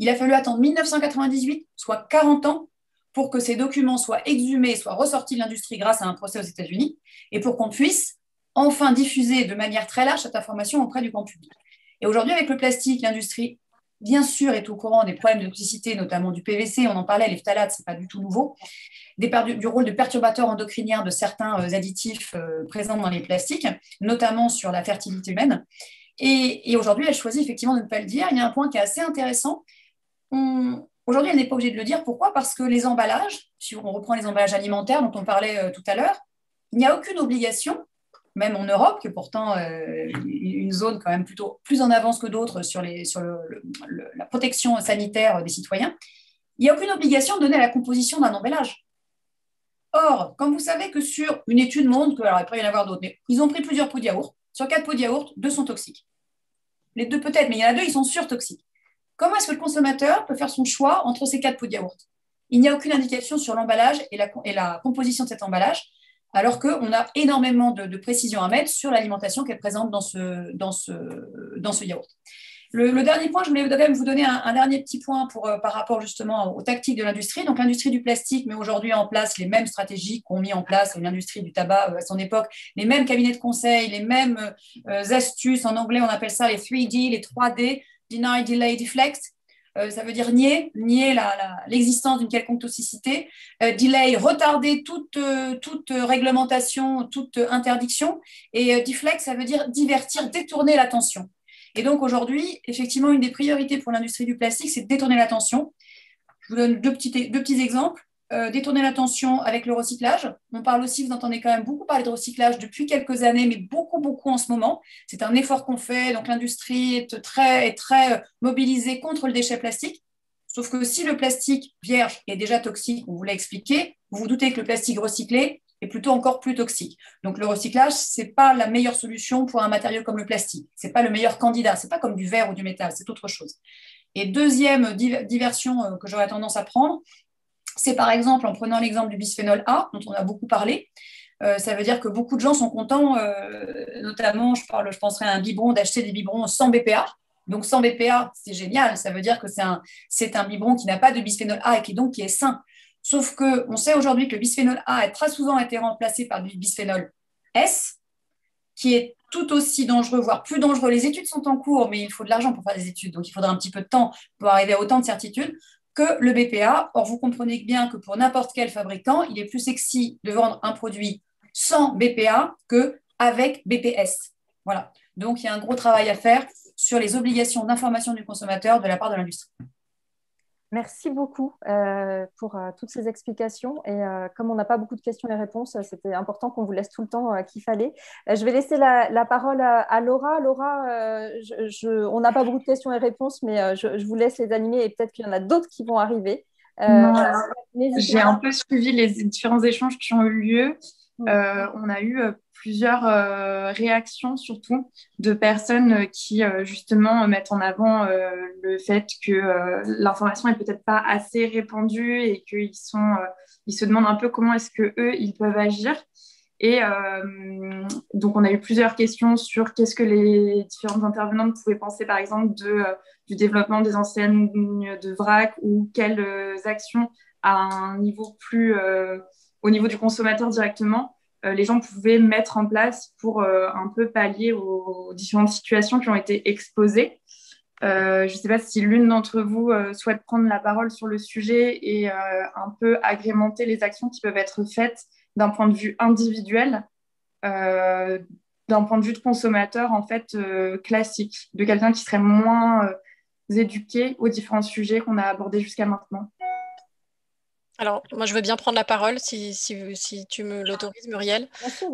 Il a fallu attendre 1998, soit 40 ans, pour que ces documents soient exhumés, soient ressortis de l'industrie grâce à un procès aux États-Unis, et pour qu'on puisse enfin diffuser de manière très large cette information auprès du grand public. Et aujourd'hui, avec le plastique, l'industrie, bien sûr, est au courant des problèmes de toxicité, notamment du PVC, on en parlait, les phtalates, ce n'est pas du tout nouveau, du rôle de perturbateur endocrinien de certains additifs présents dans les plastiques, notamment sur la fertilité humaine. Et aujourd'hui, elle choisit effectivement de ne pas le dire. Il y a un point qui est assez intéressant. Aujourd'hui, elle n'est pas obligée de le dire. Pourquoi? Parce que les emballages, si on reprend les emballages alimentaires dont on parlait tout à l'heure, il n'y a aucune obligation, même en Europe, qui est pourtant une zone quand même plutôt plus en avance que d'autres sur la protection sanitaire des citoyens, il n'y a aucune obligation de donner la composition d'un emballage. Or, comme vous savez que sur une étude montre que, alors il pourrait y en avoir d'autres, mais ils ont pris plusieurs pots de yaourt. Sur 4 pots de yaourt, 2 sont toxiques. Les 2 peut-être, mais il y en a 2, ils sont surtoxiques. Comment est-ce que le consommateur peut faire son choix entre ces 4 pots de yaourt? Il n'y a aucune indication sur l'emballage et la composition de cet emballage, alors qu'on a énormément de précision à mettre sur l'alimentation qu'elle présente dans ce yaourt. Le dernier point, je voulais quand même vous donner un dernier petit point par rapport justement aux tactiques de l'industrie. Donc l'industrie du plastique met aujourd'hui en place les mêmes stratégies qu'ont mis en place l'industrie du tabac à son époque, les mêmes cabinets de conseil, les mêmes astuces. En anglais, on appelle ça les 3D, les 3D, Deny, Delay, Deflect. Ça veut dire nier l'existence d'une quelconque toxicité. Delay, retarder toute réglementation, toute interdiction. Et deflect, ça veut dire divertir, détourner l'attention. Et donc aujourd'hui, effectivement, une des priorités pour l'industrie du plastique, c'est de détourner l'attention. Je vous donne deux petits exemples. Détourner l'attention avec le recyclage. On parle aussi, vous entendez quand même beaucoup parler de recyclage depuis quelques années, mais beaucoup en ce moment. C'est un effort qu'on fait. Donc l'industrie est très mobilisée contre le déchet plastique. Sauf que si le plastique vierge est déjà toxique, on vous l'a expliqué, vous vous doutez que le plastique recyclé est plutôt encore plus toxique. Donc le recyclage, ce n'est pas la meilleure solution pour un matériau comme le plastique. Ce n'est pas le meilleur candidat. Ce n'est pas comme du verre ou du métal, c'est autre chose. Et deuxième diversion que j'aurais tendance à prendre, c'est par exemple, en prenant l'exemple du bisphénol A, dont on a beaucoup parlé, ça veut dire que beaucoup de gens sont contents, notamment, je penserais à un biberon, d'acheter des biberons sans BPA. Donc sans BPA, c'est génial, ça veut dire que c'est un biberon qui n'a pas de bisphénol A et qui est sain. Sauf qu'on sait aujourd'hui que le bisphénol A a très souvent été remplacé par du bisphénol S, qui est tout aussi dangereux, voire plus dangereux. Les études sont en cours, mais il faut de l'argent pour faire des études, donc il faudra un petit peu de temps pour arriver à autant de certitude que le BPA. Or, vous comprenez bien que pour n'importe quel fabricant, il est plus sexy de vendre un produit sans BPA qu'avec BPS. Voilà. Donc, il y a un gros travail à faire sur les obligations d'information du consommateur de la part de l'industrie. Merci beaucoup pour toutes ces explications. Et comme on n'a pas beaucoup de questions et réponses, c'était important qu'on vous laisse tout le temps qu'il fallait. Je vais laisser la parole à Laura. Laura, on n'a pas beaucoup de questions et réponses, mais je vous laisse les animer et peut-être qu'il y en a d'autres qui vont arriver. J'ai un peu suivi les différents échanges qui ont eu lieu. On a eu plusieurs réactions, surtout de personnes qui justement mettent en avant le fait que l'information est peut-être pas assez répandue et qu'ils ils se demandent un peu comment est-ce que eux ils peuvent agir. Et donc on a eu plusieurs questions sur qu'est-ce que les différentes intervenantes pouvaient penser, par exemple du développement des enseignes de vrac ou quelles actions à un niveau plus au niveau du consommateur directement, les gens pouvaient mettre en place pour un peu pallier aux différentes situations qui ont été exposées. Je ne sais pas si l'une d'entre vous souhaite prendre la parole sur le sujet et un peu agrémenter les actions qui peuvent être faites d'un point de vue individuel, d'un point de vue de consommateur en fait classique, de quelqu'un qui serait moins éduqué aux différents sujets qu'on a abordés jusqu'à maintenant. Alors, moi, je veux bien prendre la parole si tu me l'autorises, Muriel. Bien sûr.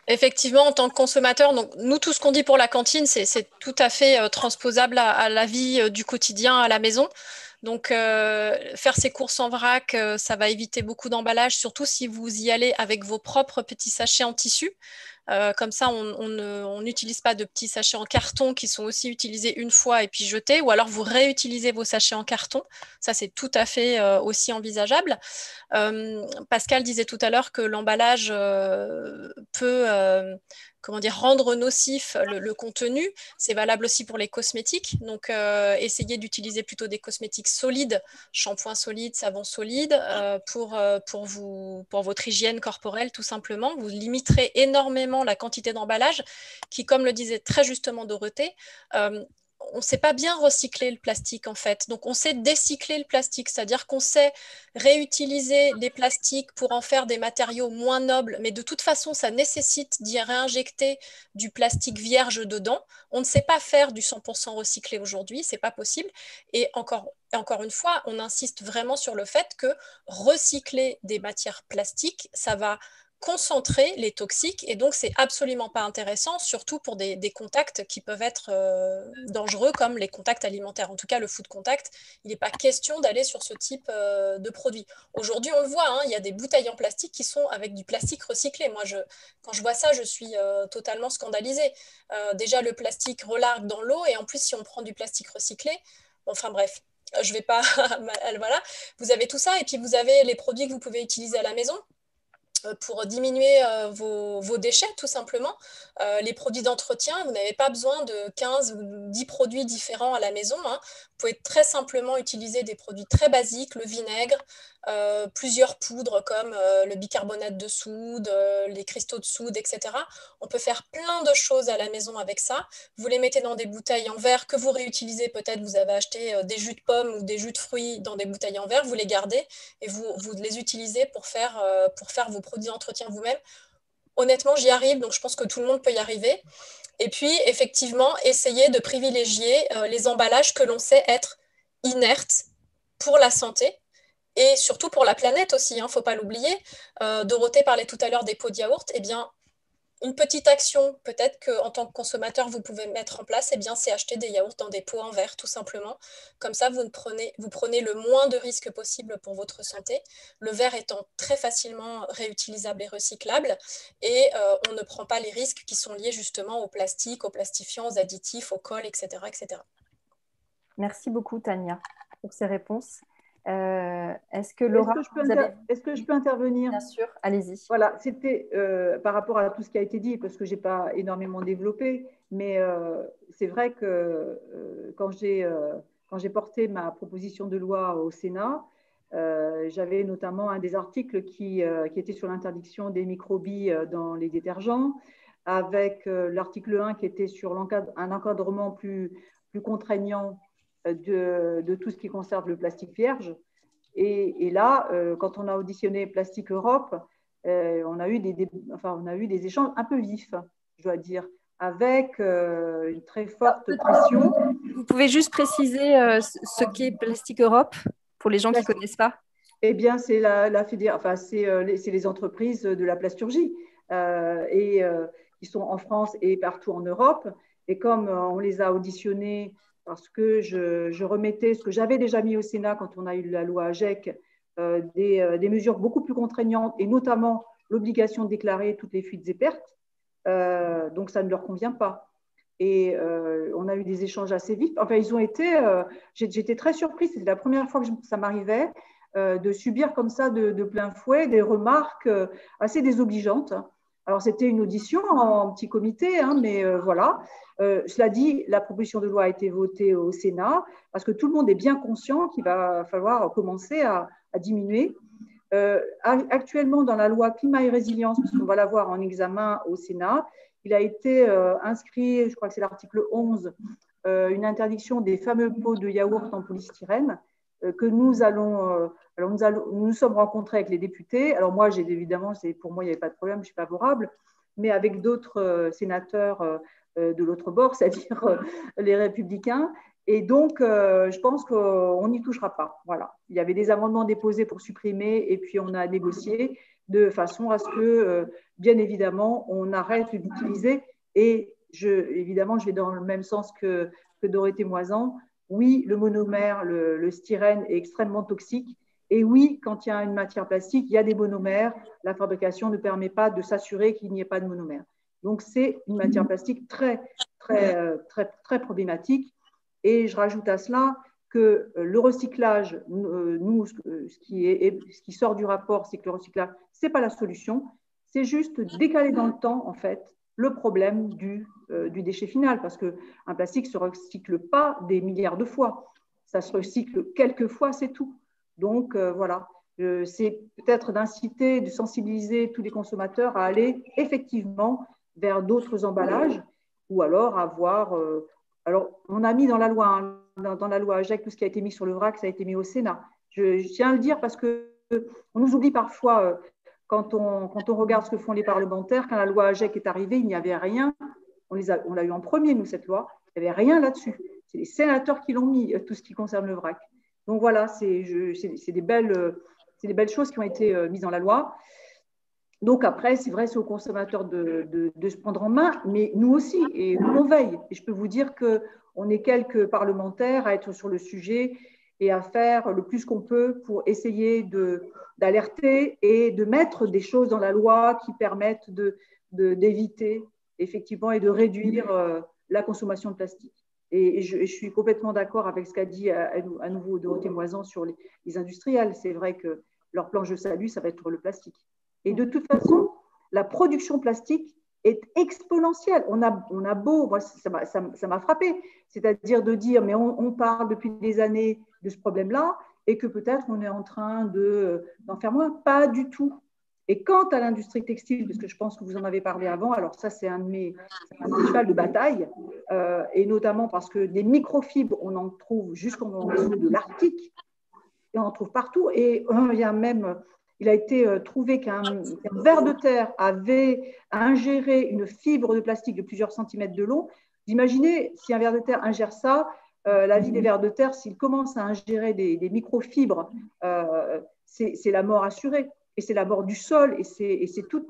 Effectivement, en tant que consommateur, donc, nous, tout ce qu'on dit pour la cantine, c'est tout à fait transposable à la vie du quotidien à la maison. Donc, faire ses courses en vrac, ça va éviter beaucoup d'emballage, surtout si vous y allez avec vos propres petits sachets en tissu. Comme ça, on n'utilise pas de petits sachets en carton qui sont aussi utilisés une fois et puis jetés, ou alors vous réutilisez vos sachets en carton. Ça, c'est tout à fait aussi envisageable. Pascal disait tout à l'heure que l'emballage peut rendre nocif le contenu. C'est valable aussi pour les cosmétiques. Donc, essayez d'utiliser plutôt des cosmétiques solides, shampoing solide, savon solide, pour votre hygiène corporelle, tout simplement. Vous limiterez énormément la quantité d'emballage qui, comme le disait très justement Dorothée, on ne sait pas bien recycler le plastique en fait. Donc on sait décycler le plastique, c'est-à-dire qu'on sait réutiliser les plastiques pour en faire des matériaux moins nobles, mais de toute façon ça nécessite d'y réinjecter du plastique vierge dedans. On ne sait pas faire du 100% recyclé aujourd'hui, c'est pas possible. Et encore une fois, on insiste vraiment sur le fait que recycler des matières plastiques, ça va concentrer les toxiques et donc c'est absolument pas intéressant, surtout pour des contacts qui peuvent être dangereux comme les contacts alimentaires. En tout cas, le food contact, il n'est pas question d'aller sur ce type de produit. Aujourd'hui, on le voit, hein, il y a des bouteilles en plastique qui sont avec du plastique recyclé. Moi, quand je vois ça, je suis totalement scandalisée. Déjà, le plastique relargue dans l'eau et en plus, si on prend du plastique recyclé, enfin bref, je vais pas... voilà, vous avez tout ça et puis vous avez les produits que vous pouvez utiliser à la maison pour diminuer vos déchets, tout simplement. Les produits d'entretien, vous n'avez pas besoin de 15 ou 10 produits différents à la maison, hein. Vous pouvez très simplement utiliser des produits très basiques, le vinaigre, plusieurs poudres comme le bicarbonate de soude, les cristaux de soude, etc. On peut faire plein de choses à la maison avec ça. Vous les mettez dans des bouteilles en verre que vous réutilisez. Peut-être vous avez acheté des jus de pommes ou des jus de fruits dans des bouteilles en verre, vous les gardez et vous les utilisez pour faire vos produits d'entretien vous-même. Honnêtement, j'y arrive, donc je pense que tout le monde peut y arriver. Et puis, effectivement, essayez de privilégier les emballages que l'on sait être inertes pour la santé et surtout pour la planète aussi, hein, faut pas l'oublier. Dorothée parlait tout à l'heure des pots de yaourt. Eh bien, une petite action, peut-être qu'en tant que consommateur, vous pouvez mettre en place, eh bien, c'est acheter des yaourts dans des pots en verre, tout simplement. Comme ça, vous prenez le moins de risques possible pour votre santé. Le verre étant très facilement réutilisable et recyclable. Et on ne prend pas les risques qui sont liés justement au plastique, aux plastifiants, aux additifs, au colle, etc., etc. Merci beaucoup, Tania, pour ces réponses. Est-ce que Laura, est-ce que je peux intervenir? Bien sûr, allez-y. Voilà, c'était par rapport à tout ce qui a été dit, parce que je n'ai pas énormément développé, mais c'est vrai que quand j'ai porté ma proposition de loi au Sénat, j'avais notamment un des articles qui était sur l'interdiction des microbilles dans les détergents, avec l'article 1 qui était sur un encadrement plus contraignant de tout ce qui concerne le plastique vierge. Et là, quand on a auditionné Plastique Europe, on a eu des échanges un peu vifs, je dois dire, avec une très forte pression. Vous pouvez juste préciser ce qu'est Plastique Europe pour les gens qui ne connaissent pas? Eh bien, c'est c'est les entreprises de la plasturgie qui sont en France et partout en Europe. Et comme on les a auditionnés parce que je remettais ce que j'avais déjà mis au Sénat quand on a eu la loi AGEC, des mesures beaucoup plus contraignantes et notamment l'obligation de déclarer toutes les fuites et pertes. Donc, ça ne leur convient pas. Et on a eu des échanges assez vifs. Enfin, ils ont été… j'étais très surprise. C'était la première fois que ça m'arrivait de subir comme ça de plein fouet des remarques assez désobligeantes. Alors, c'était une audition en petit comité, hein, mais voilà. Cela dit, la proposition de loi a été votée au Sénat parce que tout le monde est bien conscient qu'il va falloir commencer à diminuer. Actuellement, dans la loi climat et résilience, parce qu'on va la voir en examen au Sénat, il a été inscrit, je crois que c'est l'article 11, une interdiction des fameux pots de yaourt en polystyrène que nous nous sommes rencontrés avec les députés. Alors moi, évidemment, pour moi, il n'y avait pas de problème, je suis favorable, mais avec d'autres sénateurs de l'autre bord, c'est-à-dire les Républicains. Et donc, je pense qu'on n'y touchera pas. Voilà. Il y avait des amendements déposés pour supprimer et puis on a négocié de façon à ce que, bien évidemment, on arrête d'utiliser. Et évidemment, je vais dans le même sens que Dorothée Moisan. Oui, le monomère, le styrène est extrêmement toxique. Et oui, quand il y a une matière plastique, il y a des monomères. La fabrication ne permet pas de s'assurer qu'il n'y ait pas de monomère. Donc, c'est une matière plastique très, très, très, très problématique. Et je rajoute à cela que le recyclage, ce qui sort du rapport, c'est que le recyclage, ce n'est pas la solution. C'est juste décaler dans le temps, en fait, le problème du déchet final. Parce qu'un plastique ne se recycle pas des milliards de fois. Ça se recycle quelques fois, c'est tout. Donc, voilà. C'est peut-être d'inciter, de sensibiliser tous les consommateurs à aller effectivement vers d'autres emballages ou alors avoir… alors, on a mis dans la loi, hein, dans la loi AGEC, tout ce qui a été mis sur le vrac, ça a été mis au Sénat. Je tiens à le dire parce qu'on nous oublie parfois quand on regarde ce que font les parlementaires. Quand la loi AGEC est arrivée, il n'y avait rien. On l'a eu en premier, nous, cette loi. Il n'y avait rien là-dessus. C'est les sénateurs qui l'ont mis, tout ce qui concerne le vrac. Donc voilà, c'est des belles choses qui ont été mises dans la loi. Donc après, c'est vrai, c'est aux consommateurs de se prendre en main, mais nous aussi, et nous on veille. Et je peux vous dire qu'on est quelques parlementaires à être sur le sujet et à faire le plus qu'on peut pour essayer d'alerter et de mettre des choses dans la loi qui permettent d'éviter effectivement et de réduire la consommation de plastique. Et je suis complètement d'accord avec ce qu'a dit à nouveau Dorothée Moisan sur les industriels. C'est vrai que leur planche de salut, ça va être le plastique. Et de toute façon, la production plastique est exponentielle. On a beau, moi, ça m'a frappé, c'est-à-dire de dire, mais on parle depuis des années de ce problème-là et que peut-être on est en train d'en faire moins. Pas du tout. Et quant à l'industrie textile, parce que je pense que vous en avez parlé avant, alors ça, c'est un de mes chevals de bataille, et notamment parce que des microfibres, on en trouve jusqu'en dessous de l'Arctique, et on en trouve partout. Et il a été trouvé qu'un ver de terre avait ingéré une fibre de plastique de plusieurs centimètres de long. Vous imaginez, si un ver de terre ingère ça, la vie des vers de terre, s'il commence à ingérer des microfibres, c'est la mort assurée. Et c'est la mort du sol, et c'est toute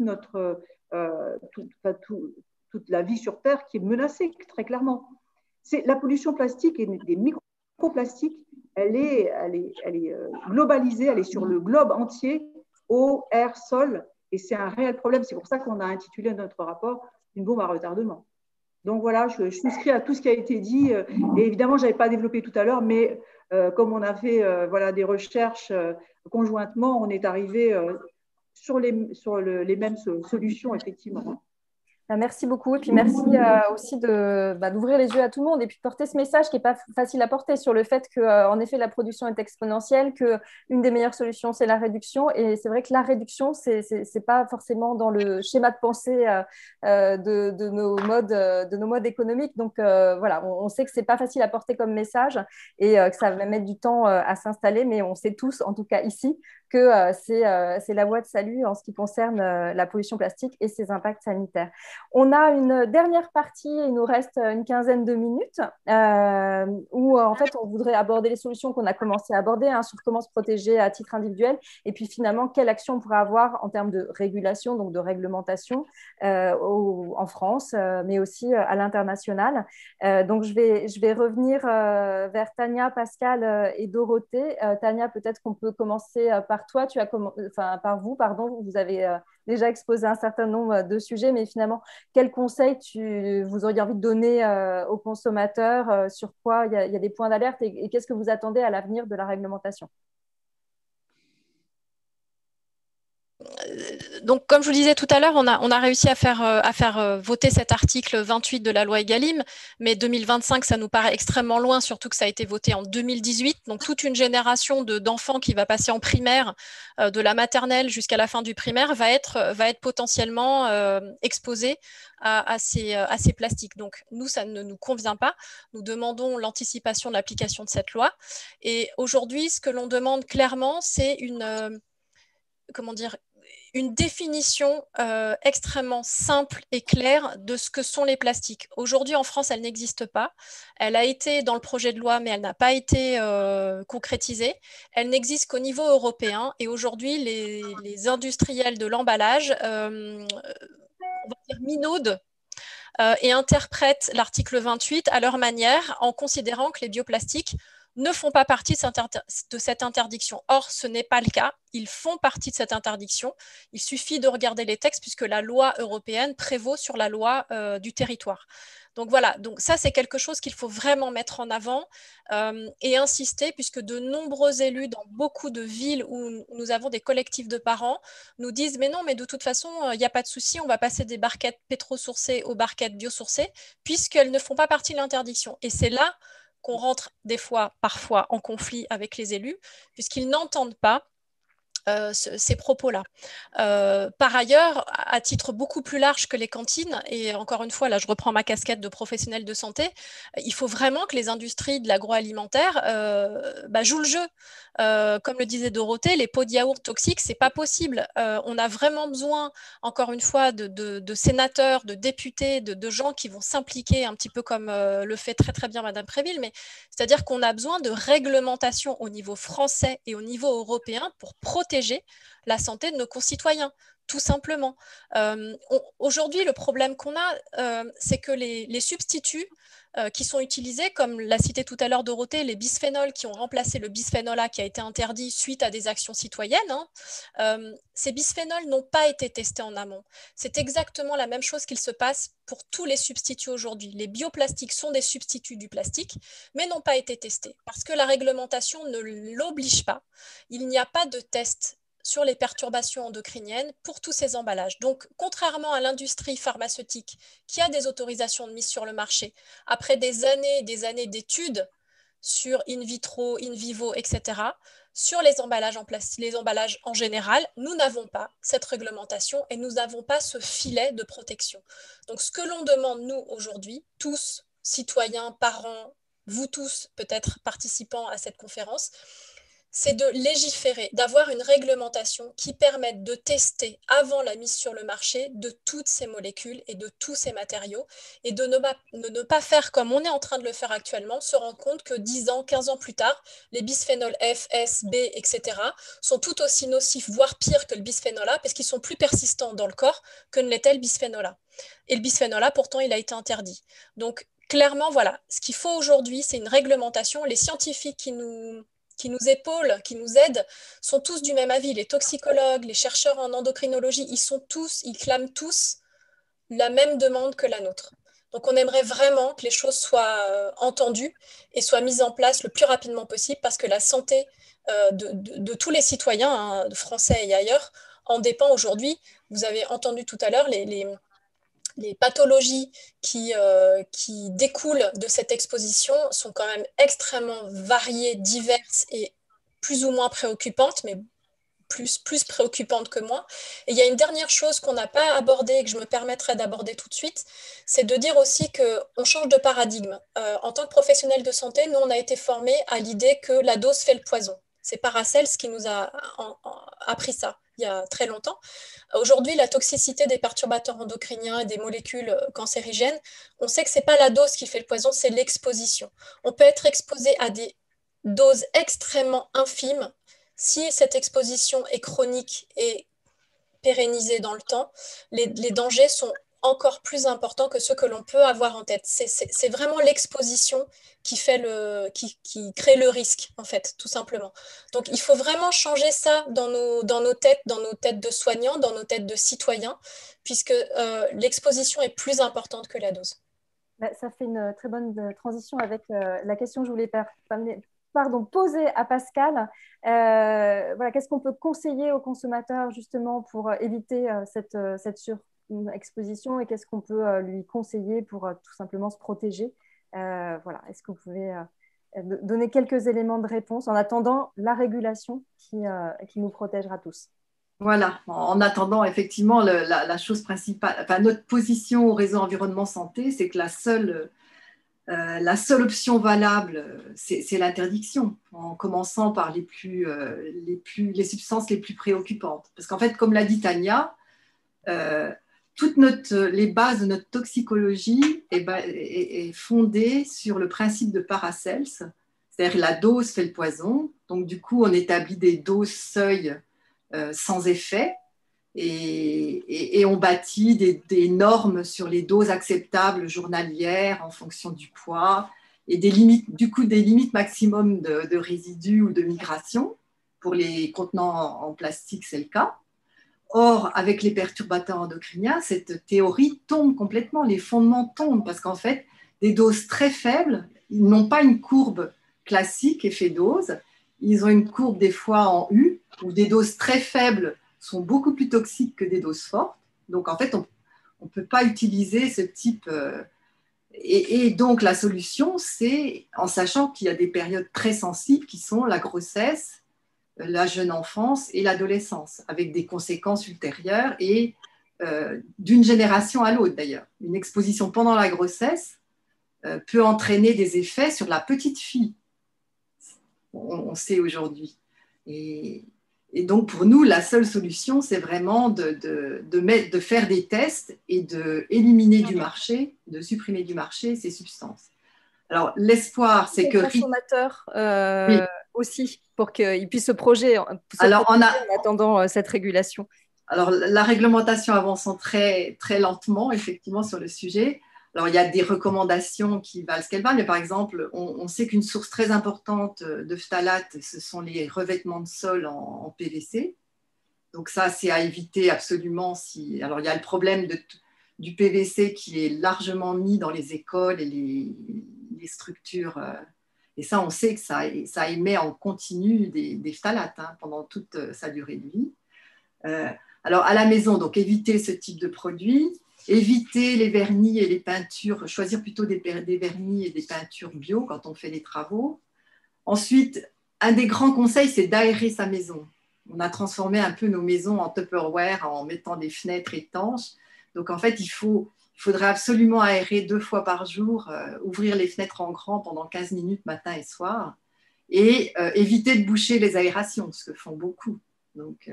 toute la vie sur Terre qui est menacée, très clairement. La pollution plastique et des microplastiques, elle est globalisée, elle est sur le globe entier, eau, air, sol, et c'est un réel problème. C'est pour ça qu'on a intitulé notre rapport « Une bombe à retardement ». Donc voilà, je souscris à tout ce qui a été dit, et évidemment, je n'avais pas développé tout à l'heure, mais comme on a fait des recherches conjointement, on est arrivé sur les mêmes solutions, effectivement. Merci beaucoup. Et puis merci aussi d'ouvrir les yeux à tout le monde et puis de porter ce message qui n'est pas facile à porter sur le fait qu'en effet, la production est exponentielle, qu'une des meilleures solutions, c'est la réduction. Et c'est vrai que la réduction, ce n'est pas forcément dans le schéma de pensée de nos modes économiques. Donc voilà, on sait que ce n'est pas facile à porter comme message et que ça va mettre du temps à s'installer, mais on sait tous, en tout cas ici, que c'est la voie de salut en ce qui concerne la pollution plastique et ses impacts sanitaires. On a une dernière partie, il nous reste une quinzaine de minutes, où en fait on voudrait aborder les solutions qu'on a commencé à aborder, sur comment se protéger à titre individuel, et puis finalement quelle action on pourrait avoir en termes de régulation, donc de réglementation en France, mais aussi à l'international. Donc je vais revenir vers Tania, Pascal et Dorothée. Tania, peut-être qu'on peut commencer par toi. Par vous, pardon. Vous avez déjà exposé un certain nombre de sujets, mais finalement, quels conseils vous auriez envie de donner aux consommateurs sur quoi il y a des points d'alerte et qu'est-ce que vous attendez à l'avenir de la réglementation? Donc, comme je vous le disais tout à l'heure, on a réussi à faire voter cet article 28 de la loi Egalim, mais 2025, ça nous paraît extrêmement loin, surtout que ça a été voté en 2018. Donc, toute une génération d'enfants qui va passer en primaire, de la maternelle jusqu'à la fin du primaire, va être potentiellement exposée à ces plastiques. Donc, nous, ça ne nous convient pas. Nous demandons l'anticipation de l'application de cette loi. Et aujourd'hui, ce que l'on demande clairement, c'est une définition extrêmement simple et claire de ce que sont les plastiques. Aujourd'hui, en France, elle n'existe pas. Elle a été dans le projet de loi, mais elle n'a pas été concrétisée. Elle n'existe qu'au niveau européen. Et aujourd'hui, les industriels de l'emballage minaudent et interprètent l'article 28 à leur manière en considérant que les bioplastiques ne font pas partie de cette interdiction. Or, ce n'est pas le cas. Ils font partie de cette interdiction. Il suffit de regarder les textes puisque la loi européenne prévaut sur la loi du territoire. Donc voilà, donc ça c'est quelque chose qu'il faut vraiment mettre en avant et insister puisque de nombreux élus dans beaucoup de villes où nous avons des collectifs de parents nous disent mais non, mais de toute façon, il n'y a pas de souci, on va passer des barquettes pétro-sourcées aux barquettes biosourcées puisqu'elles ne font pas partie de l'interdiction. Et c'est là qu'on rentre parfois en conflit avec les élus, puisqu'ils n'entendent pas ces propos-là. Par ailleurs, à titre beaucoup plus large que les cantines, et encore une fois, là je reprends ma casquette de professionnel de santé, il faut vraiment que les industries de l'agroalimentaire jouent le jeu. Comme le disait Dorothée, les pots de yaourt toxiques, c'est pas possible. On a vraiment besoin, encore une fois, de sénateurs, de députés, de gens qui vont s'impliquer un petit peu comme le fait très très bien Madame Préville, mais c'est-à-dire qu'on a besoin de réglementation au niveau français et au niveau européen pour protéger la santé de nos concitoyens. tout simplement. Aujourd'hui, le problème qu'on a, c'est que les substituts qui sont utilisés, comme l'a cité tout à l'heure Dorothée, les bisphénols qui ont remplacé le bisphénol A qui a été interdit suite à des actions citoyennes, ces bisphénols n'ont pas été testés en amont. C'est exactement la même chose qu'il se passe pour tous les substituts aujourd'hui. Les bioplastiques sont des substituts du plastique, mais n'ont pas été testés parce que la réglementation ne l'oblige pas. Il n'y a pas de test sur les perturbations endocriniennes pour tous ces emballages. Donc, contrairement à l'industrie pharmaceutique qui a des autorisations de mise sur le marché, après des années d'études sur in vitro, in vivo, etc., sur les emballages en plastique, les emballages en général, nous n'avons pas cette réglementation et nous n'avons pas ce filet de protection. Donc, ce que l'on demande, nous, aujourd'hui, tous, citoyens, parents, vous tous, peut-être participants à cette conférence, c'est de légiférer, d'avoir une réglementation qui permette de tester avant la mise sur le marché de toutes ces molécules et de tous ces matériaux et de ne pas faire comme on est en train de le faire actuellement, se rendre compte que 10 ans, 15 ans plus tard, les bisphénols F, S, B, etc. sont tout aussi nocifs, voire pires que le bisphénol A, parce qu'ils sont plus persistants dans le corps que ne l'était le bisphénol A. Et le bisphénol A, pourtant, il a été interdit. Donc, clairement, voilà, ce qu'il faut aujourd'hui, c'est une réglementation. Les scientifiques qui nous épaulent, qui nous aident, sont tous du même avis. Les toxicologues, les chercheurs en endocrinologie, ils clament tous la même demande que la nôtre. Donc on aimerait vraiment que les choses soient entendues et soient mises en place le plus rapidement possible parce que la santé de tous les citoyens, hein, français et ailleurs, en dépend aujourd'hui. Vous avez entendu tout à l'heure les pathologies qui découlent de cette exposition sont quand même extrêmement variées, diverses et plus ou moins préoccupantes, mais plus préoccupante que moi. Et il y a une dernière chose qu'on n'a pas abordée et que je me permettrai d'aborder tout de suite, c'est de dire aussi qu'on change de paradigme. En tant que professionnel de santé, nous, on a été formés à l'idée que la dose fait le poison. C'est Paracels qui nous a appris ça il y a très longtemps. Aujourd'hui, la toxicité des perturbateurs endocriniens et des molécules cancérigènes, on sait que ce n'est pas la dose qui fait le poison, c'est l'exposition. On peut être exposé à des doses extrêmement infimes. Si cette exposition est chronique et pérennisée dans le temps, les dangers sont encore plus importants que ceux que l'on peut avoir en tête. C'est vraiment l'exposition qui crée le risque, en fait, tout simplement. Donc, il faut vraiment changer ça dans nos têtes de soignants, dans nos têtes de citoyens, puisque l'exposition est plus importante que la dose. Ça fait une très bonne transition avec la question que je voulais poser à Pascal. Voilà, qu'est-ce qu'on peut conseiller aux consommateurs justement pour éviter cette surexposition et qu'est-ce qu'on peut lui conseiller pour tout simplement se protéger? Voilà, est-ce que vous pouvez donner quelques éléments de réponse en attendant la régulation qui nous protégera tous? Voilà, en attendant, effectivement, la chose principale, enfin, notre position au réseau environnement santé, c'est que la seule option valable, c'est l'interdiction, en commençant par les substances les plus préoccupantes. Parce qu'en fait, comme l'a dit Tania, les bases de notre toxicologie est fondée sur le principe de Paracels, c'est-à-dire la dose fait le poison. Donc, du coup, on établit des doses seuils sans effet. Et on bâtit des normes sur les doses acceptables journalières en fonction du poids et des limites maximum de résidus ou de migration. Pour les contenants en plastique, c'est le cas. Or, avec les perturbateurs endocriniens, cette théorie tombe complètement, les fondements tombent parce qu'en fait, des doses très faibles, ils n'ont pas une courbe classique effet dose, ils ont une courbe des fois en U, où des doses très faibles sont beaucoup plus toxiques que des doses fortes. Donc, en fait, on ne peut pas utiliser ce type. Et donc, la solution, c'est en sachant qu'il y a des périodes très sensibles qui sont la grossesse, la jeune enfance et l'adolescence, avec des conséquences ultérieures et d'une génération à l'autre, d'ailleurs. Une exposition pendant la grossesse peut entraîner des effets sur la petite fille. On sait aujourd'hui. Et donc, pour nous, la seule solution, c'est vraiment de faire des tests et d'éliminer du marché, de supprimer du marché ces substances. Alors, l'espoir, c'est que… Les consommateurs aussi, pour qu'ils puissent se projeter en attendant cette régulation. Alors, la réglementation avançant très, très lentement, effectivement, sur le sujet. Alors, il y a des recommandations qui valent ce qu'elles valent, mais par exemple, on sait qu'une source très importante de phtalate, ce sont les revêtements de sol en PVC. Donc ça, c'est à éviter absolument. Alors, il y a le problème du PVC qui est largement mis dans les écoles et les structures. Et ça, on sait que ça émet en continu des phtalates pendant toute sa durée de vie. Alors, à la maison, donc éviter ce type de produit, éviter les vernis et les peintures, choisir plutôt des vernis et des peintures bio quand on fait les travaux. Ensuite, un des grands conseils, c'est d'aérer sa maison. On a transformé un peu nos maisons en Tupperware en mettant des fenêtres étanches. Donc, en fait, il faudrait absolument aérer 2 fois par jour, ouvrir les fenêtres en grand pendant 15 minutes matin et soir, et éviter de boucher les aérations, ce que font beaucoup. Donc,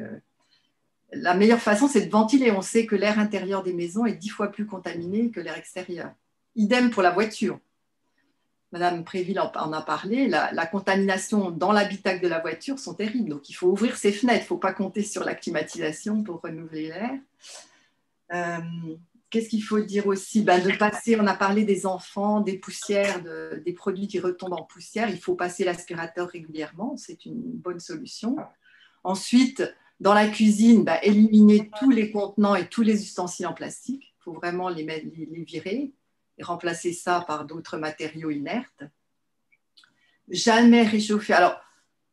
la meilleure façon, c'est de ventiler. On sait que l'air intérieur des maisons est 10 fois plus contaminé que l'air extérieur. Idem pour la voiture. Madame Préville en a parlé, la contamination dans l'habitacle de la voiture sont terribles. Donc, il faut ouvrir ses fenêtres. Il ne faut pas compter sur la climatisation pour renouveler l'air. Qu'est-ce qu'il faut dire aussi? De passer, on a parlé des enfants, des poussières, des produits qui retombent en poussière. Il faut passer l'aspirateur régulièrement. C'est une bonne solution. Ensuite, dans la cuisine, éliminer tous les contenants et tous les ustensiles en plastique. Il faut vraiment les virer et remplacer ça par d'autres matériaux inertes. Jamais réchauffer. Alors,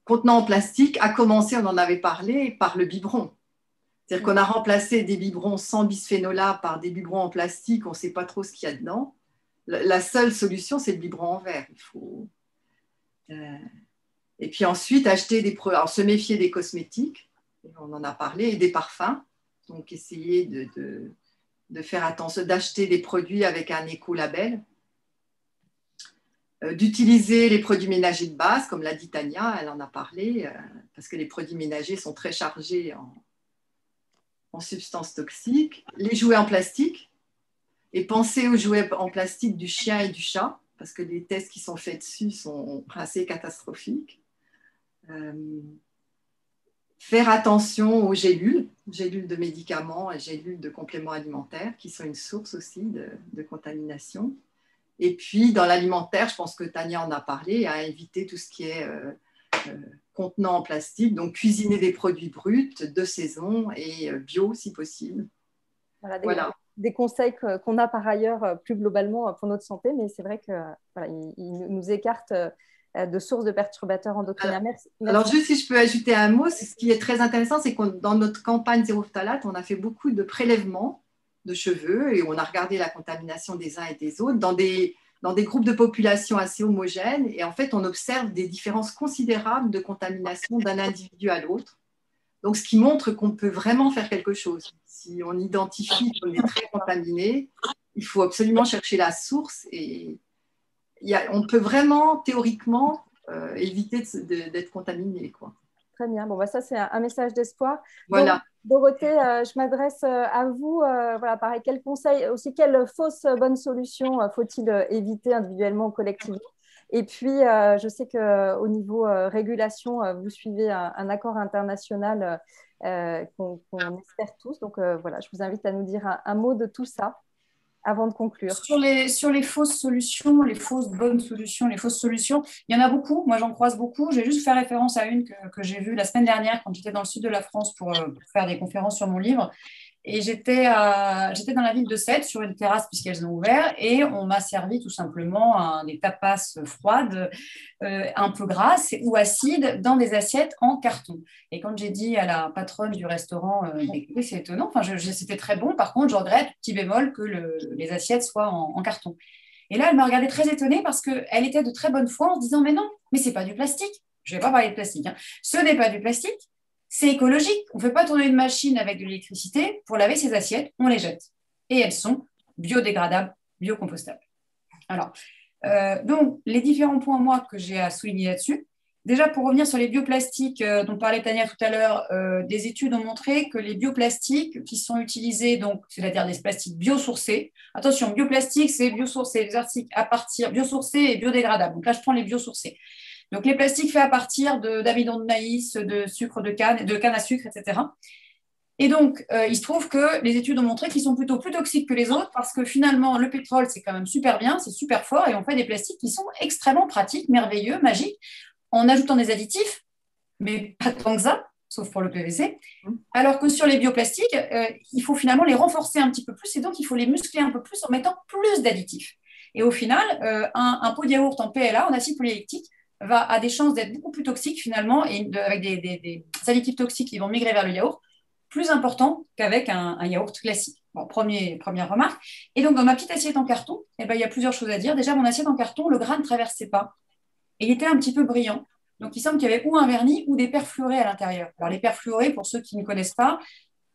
contenant en plastique, à commencer, on en avait parlé, par le biberon. C'est-à-dire qu'on a remplacé des biberons sans bisphénol A par des biberons en plastique, on ne sait pas trop ce qu'il y a dedans. La seule solution, c'est le biberon en verre. Il faut... Et puis ensuite, acheter des produits. Alors, se méfier des cosmétiques, on en a parlé, et des parfums. Donc, essayer de faire attention, d'acheter des produits avec un écolabel, d'utiliser les produits ménagers de base, comme l'a dit Tania, elle en a parlé, parce que les produits ménagers sont très chargés en substances toxiques, les jouets en plastique, et penser aux jouets en plastique du chien et du chat, parce que les tests qui sont faits dessus sont assez catastrophiques. Faire attention aux gélules de médicaments et gélules de compléments alimentaires, qui sont une source aussi de contamination. Et puis, dans l'alimentaire, je pense que Tania en a parlé, à éviter tout ce qui est contenant en plastique, donc cuisiner des produits bruts, de saison et bio si possible. Voilà. Des conseils qu'on a par ailleurs plus globalement pour notre santé, mais c'est vrai qu'ils nous écartent de sources de perturbateurs endocriniens. Merci. Alors, juste si je peux ajouter un mot, ce qui est très intéressant, c'est que dans notre campagne Zéro Phtalate, on a fait beaucoup de prélèvements de cheveux et on a regardé la contamination des uns et des autres dans des groupes de population assez homogènes. Et en fait, on observe des différences considérables de contamination d'un individu à l'autre. Donc, ce qui montre qu'on peut vraiment faire quelque chose. Si on identifie qu'on est très contaminé, il faut absolument chercher la source et on peut vraiment, théoriquement, éviter d'être contaminé, quoi. Très bien. Bon, ça, c'est un message d'espoir. Voilà. Donc, Dorothée, je m'adresse à vous. Pareil, quels conseils, aussi quelles fausses bonnes solutions faut-il éviter individuellement ou collectivement? Et puis, je sais qu'au niveau régulation, vous suivez un accord international qu'on espère tous. Donc, je vous invite à nous dire un mot de tout ça avant de conclure. Sur les fausses solutions, les fausses bonnes solutions, les fausses solutions, il y en a beaucoup. Moi, j'en croise beaucoup. Je vais juste faire référence à une que j'ai vue la semaine dernière quand j'étais dans le sud de la France pour faire des conférences sur mon livre. Et j'étais dans la ville de Sète, sur une terrasse puisqu'elles ont ouvert, et on m'a servi tout simplement des tapas froides, un peu grasses ou acides, dans des assiettes en carton. Et quand j'ai dit à la patronne du restaurant, c'est étonnant, c'était très bon, par contre, je regrette, petit bémol, que les assiettes soient en carton. Et là, elle m'a regardée très étonnée parce qu'elle était de très bonne foi en se disant, mais non, mais c'est pas du plastique. Je ne vais pas parler de plastique. Ce n'est pas du plastique. C'est écologique. On ne fait pas tourner une machine avec de l'électricité pour laver ses assiettes, on les jette. Et elles sont biodégradables, biocompostables. Alors, donc, les différents points, moi, que j'ai à souligner là-dessus. Déjà, pour revenir sur les bioplastiques dont parlait Tania tout à l'heure, des études ont montré que les bioplastiques qui sont utilisés, donc, c'est-à-dire des plastiques biosourcés, attention, bioplastique, c'est biosourcé, des articles à partir biosourcés et biodégradables. Donc là, je prends les biosourcés. Donc, les plastiques faits à partir d'amidon de maïs, de sucre de canne à sucre, etc. Et donc, il se trouve que les études ont montré qu'ils sont plutôt plus toxiques que les autres parce que finalement, le pétrole, c'est quand même super bien, c'est super fort et on fait des plastiques qui sont extrêmement pratiques, merveilleux, magiques, en ajoutant des additifs, mais pas tant que ça, sauf pour le PVC. Alors que sur les bioplastiques, il faut finalement les renforcer un petit peu plus et donc il faut les muscler un peu plus en mettant plus d'additifs. Et au final, un pot de yaourt en PLA, en acide polylactique, a des chances d'être beaucoup plus toxique finalement et avec des additifs toxiques qui vont migrer vers le yaourt, plus important qu'avec un yaourt classique. Bon, première remarque. Et donc, dans ma petite assiette en carton, il y a plusieurs choses à dire. Déjà, mon assiette en carton, le grain ne traversait pas. Et il était un petit peu brillant. Donc, il semble qu'il y avait ou un vernis ou des perfluorés à l'intérieur. Alors, les perfluorés, pour ceux qui ne connaissent pas,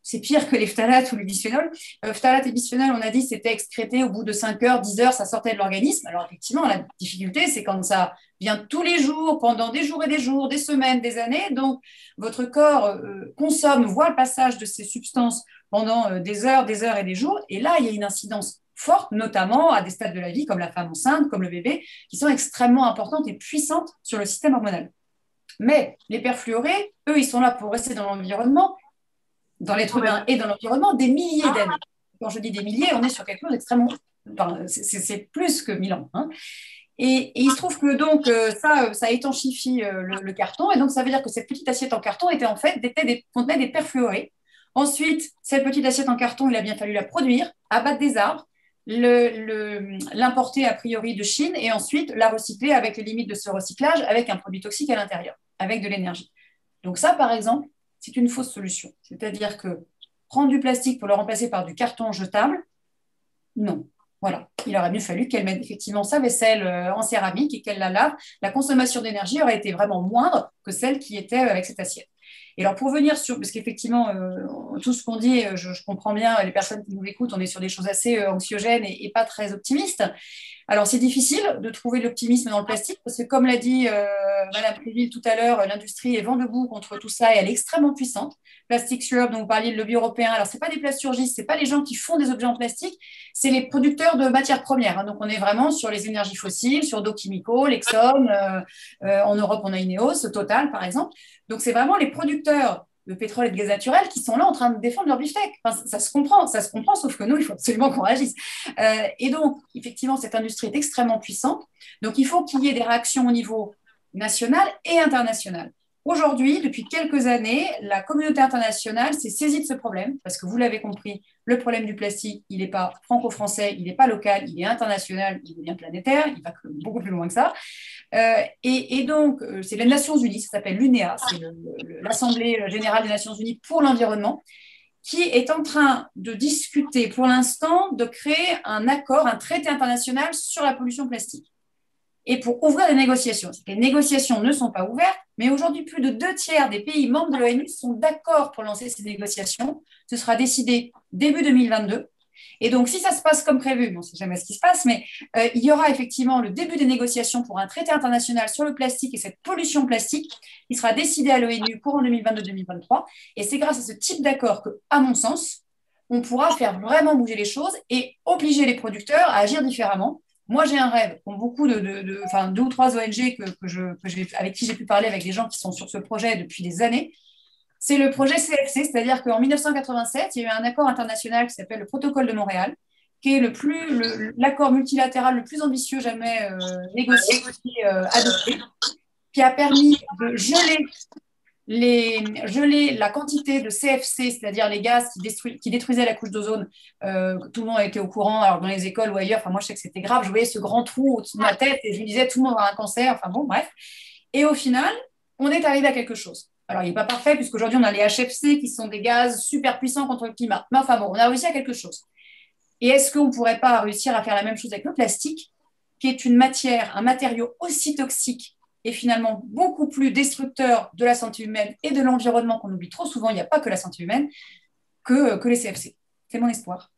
c'est pire que les phtalates ou les bisphénols. Phtalates et bisphénols, on a dit, c'était excrété au bout de 5 heures, 10 heures, ça sortait de l'organisme. Alors, effectivement, la difficulté, c'est quand ça vient tous les jours, pendant des jours et des jours, des semaines, des années. Donc, votre corps voit le passage de ces substances pendant des heures et des jours. Et là, il y a une incidence forte, notamment à des stades de la vie, comme la femme enceinte, comme le bébé, qui sont extrêmement importantes et puissantes sur le système hormonal. Mais les perfluorés, eux, ils sont là pour rester dans l'environnement, dans l'être humain et dans l'environnement, des milliers d'années. Quand je dis des milliers, on est sur quelque chose d'extrêmement... Enfin, c'est plus que 1000 ans. Hein. Et il se trouve que donc ça étanchifie le carton, et donc ça veut dire que cette petite assiette en carton contenait des perfluorés. Ensuite, cette petite assiette en carton, il a bien fallu la produire, abattre des arbres, l'importer a priori de Chine, et ensuite la recycler avec les limites de ce recyclage, avec un produit toxique à l'intérieur, avec de l'énergie. Donc ça, par exemple, c'est une fausse solution. C'est-à-dire que prendre du plastique pour le remplacer par du carton jetable, non. Voilà, il aurait mieux fallu qu'elle mette effectivement sa vaisselle en céramique et qu'elle la lave. La consommation d'énergie aurait été vraiment moindre que celle qui était avec cette assiette. Et alors, pour venir sur, parce qu'effectivement, tout ce qu'on dit, je comprends bien, les personnes qui nous écoutent, on est sur des choses assez anxiogènes et pas très optimistes. Alors, c'est difficile de trouver l'optimisme dans le plastique parce que, comme l'a dit Madame Préville tout à l'heure, l'industrie est vent debout contre tout ça et elle est extrêmement puissante. Plastics Europe, dont vous parliez, le lobby européen, alors ce n'est pas des plasturgistes, ce n'est pas les gens qui font des objets en plastique, c'est les producteurs de matières premières. Hein. Donc, on est vraiment sur les énergies fossiles, sur Dow Chemical, Exxon, en Europe, on a Ineos, Total, par exemple. Donc, c'est vraiment les producteurs de pétrole et de gaz naturel qui sont là en train de défendre leur beefsteak. Enfin, ça se comprend, sauf que nous, il faut absolument qu'on réagisse. Et donc, effectivement, cette industrie est extrêmement puissante. Donc, il faut qu'il y ait des réactions au niveau national et international. Aujourd'hui, depuis quelques années, la communauté internationale s'est saisie de ce problème, parce que vous l'avez compris, le problème du plastique, il n'est pas franco-français, il n'est pas local, il est international, il est bien planétaire, il va beaucoup plus loin que ça. Et donc, c'est les Nations Unies, ça s'appelle l'UNEA, c'est l'Assemblée générale des Nations Unies pour l'environnement, qui est en train de discuter pour l'instant de créer un accord, un traité international sur la pollution plastique. Et pour ouvrir les négociations. Les négociations ne sont pas ouvertes, mais aujourd'hui, plus de 2/3 des pays membres de l'ONU sont d'accord pour lancer ces négociations. Ce sera décidé début 2022. Et donc, si ça se passe comme prévu, on ne sait jamais ce qui se passe, mais il y aura effectivement le début des négociations pour un traité international sur le plastique et cette pollution plastique qui sera décidé à l'ONU courant 2022-2023. Et c'est grâce à ce type d'accord que, à mon sens, on pourra faire vraiment bouger les choses et obliger les producteurs à agir différemment. Moi, j'ai un rêve, comme beaucoup de 2 ou 3 ONG avec qui j'ai pu parler, avec des gens qui sont sur ce projet depuis des années. C'est le projet CFC, c'est-à-dire qu'en 1987, il y a eu un accord international qui s'appelle le Protocole de Montréal, qui est l'accord multilatéral le plus ambitieux jamais négocié, adopté, qui a permis de geler la quantité de CFC, c'est-à-dire les gaz qui détruisaient la couche d'ozone. Tout le monde a été au courant, alors dans les écoles ou ailleurs. Enfin, moi, je sais que c'était grave. Je voyais ce grand trou au-dessus de ma tête et je me disais, tout le monde va avoir un cancer. Enfin bon, bref. Et au final, on est arrivé à quelque chose. Alors, il n'est pas parfait, puisqu'aujourd'hui, on a les HFC qui sont des gaz super puissants contre le climat. Mais enfin bon, on a réussi à quelque chose. Et est-ce qu'on ne pourrait pas réussir à faire la même chose avec le plastique, qui est un matériau aussi toxique et finalement beaucoup plus destructeur de la santé humaine et de l'environnement qu'on oublie trop souvent, il n'y a pas que la santé humaine, que les CFC. C'est mon espoir.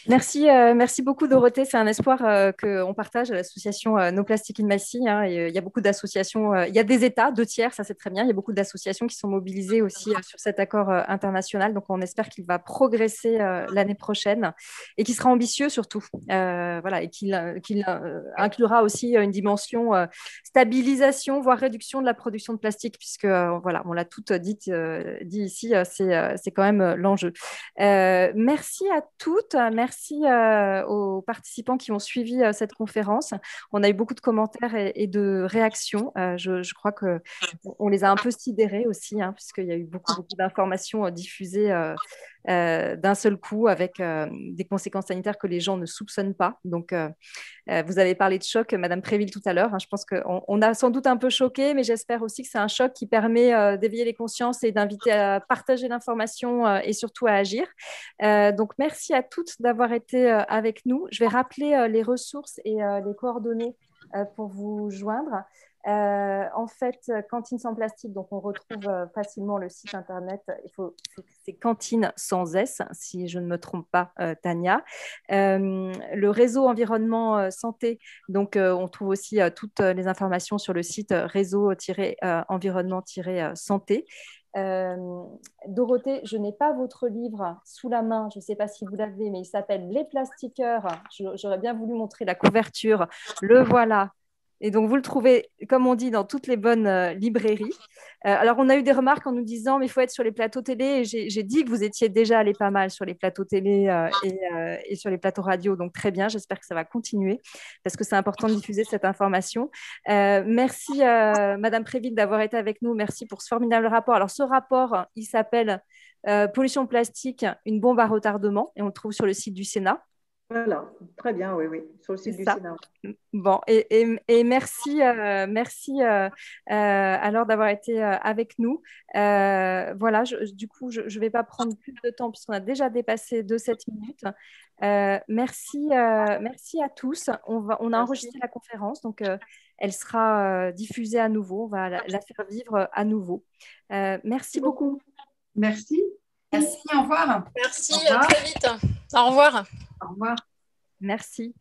Merci beaucoup Dorothée. C'est un espoir qu'on partage à l'association No Plastic in Massy. Hein, et, il y a beaucoup d'associations, il y a des États, 2/3, ça c'est très bien. Il y a beaucoup d'associations qui sont mobilisées aussi sur cet accord international. Donc on espère qu'il va progresser l'année prochaine et qu'il sera ambitieux surtout. Voilà, et qu'il inclura aussi une dimension stabilisation, voire réduction de la production de plastique, puisque voilà, on l'a tout dit ici, c'est quand même l'enjeu. Merci à toutes, merci aux participants qui ont suivi cette conférence. On a eu beaucoup de commentaires et de réactions. Je crois qu'on les a un peu sidérés aussi, hein, puisqu'il y a eu beaucoup d'informations diffusées d'un seul coup avec des conséquences sanitaires que les gens ne soupçonnent pas. Donc, vous avez parlé de choc, Madame Préville, tout à l'heure. Hein. Je pense qu'on a sans doute un peu choqué, mais j'espère aussi que c'est un choc qui permet d'éveiller les consciences et d'inviter à partager l'information et surtout à agir. Donc, merci à toutes d'avoir été avec nous. Je vais rappeler les ressources et les coordonnées pour vous joindre. En fait, Cantine sans plastique, donc on retrouve facilement le site internet. C'est Cantine sans S, si je ne me trompe pas, Tania. Le réseau environnement santé, donc on trouve aussi toutes les informations sur le site réseau-environnement-santé. Dorothée, je n'ai pas votre livre sous la main, je ne sais pas si vous l'avez, mais il s'appelle Les Plastiqueurs. J'aurais bien voulu montrer la couverture. Le voilà. Et donc, vous le trouvez, comme on dit, dans toutes les bonnes librairies. Alors, on a eu des remarques en nous disant, mais il faut être sur les plateaux télé. Et j'ai dit que vous étiez déjà allé pas mal sur les plateaux télé et sur les plateaux radio. Donc, très bien. J'espère que ça va continuer parce que c'est important de diffuser cette information. Merci, Madame Préville, d'avoir été avec nous. Merci pour ce formidable rapport. Alors, ce rapport, il s'appelle Pollution plastique, une bombe à retardement. Et on le trouve sur le site du Sénat. Voilà, très bien, oui, sur le site du Sénat. Bon, et merci, merci alors d'avoir été avec nous. Voilà, du coup, je ne vais pas prendre plus de temps puisqu'on a déjà dépassé de 7 minutes. Merci à tous. On a enregistré la conférence, donc elle sera diffusée à nouveau. On va la faire vivre à nouveau. Merci beaucoup. Merci. Merci, au revoir. Merci, à très vite. Au revoir. Au revoir. Merci.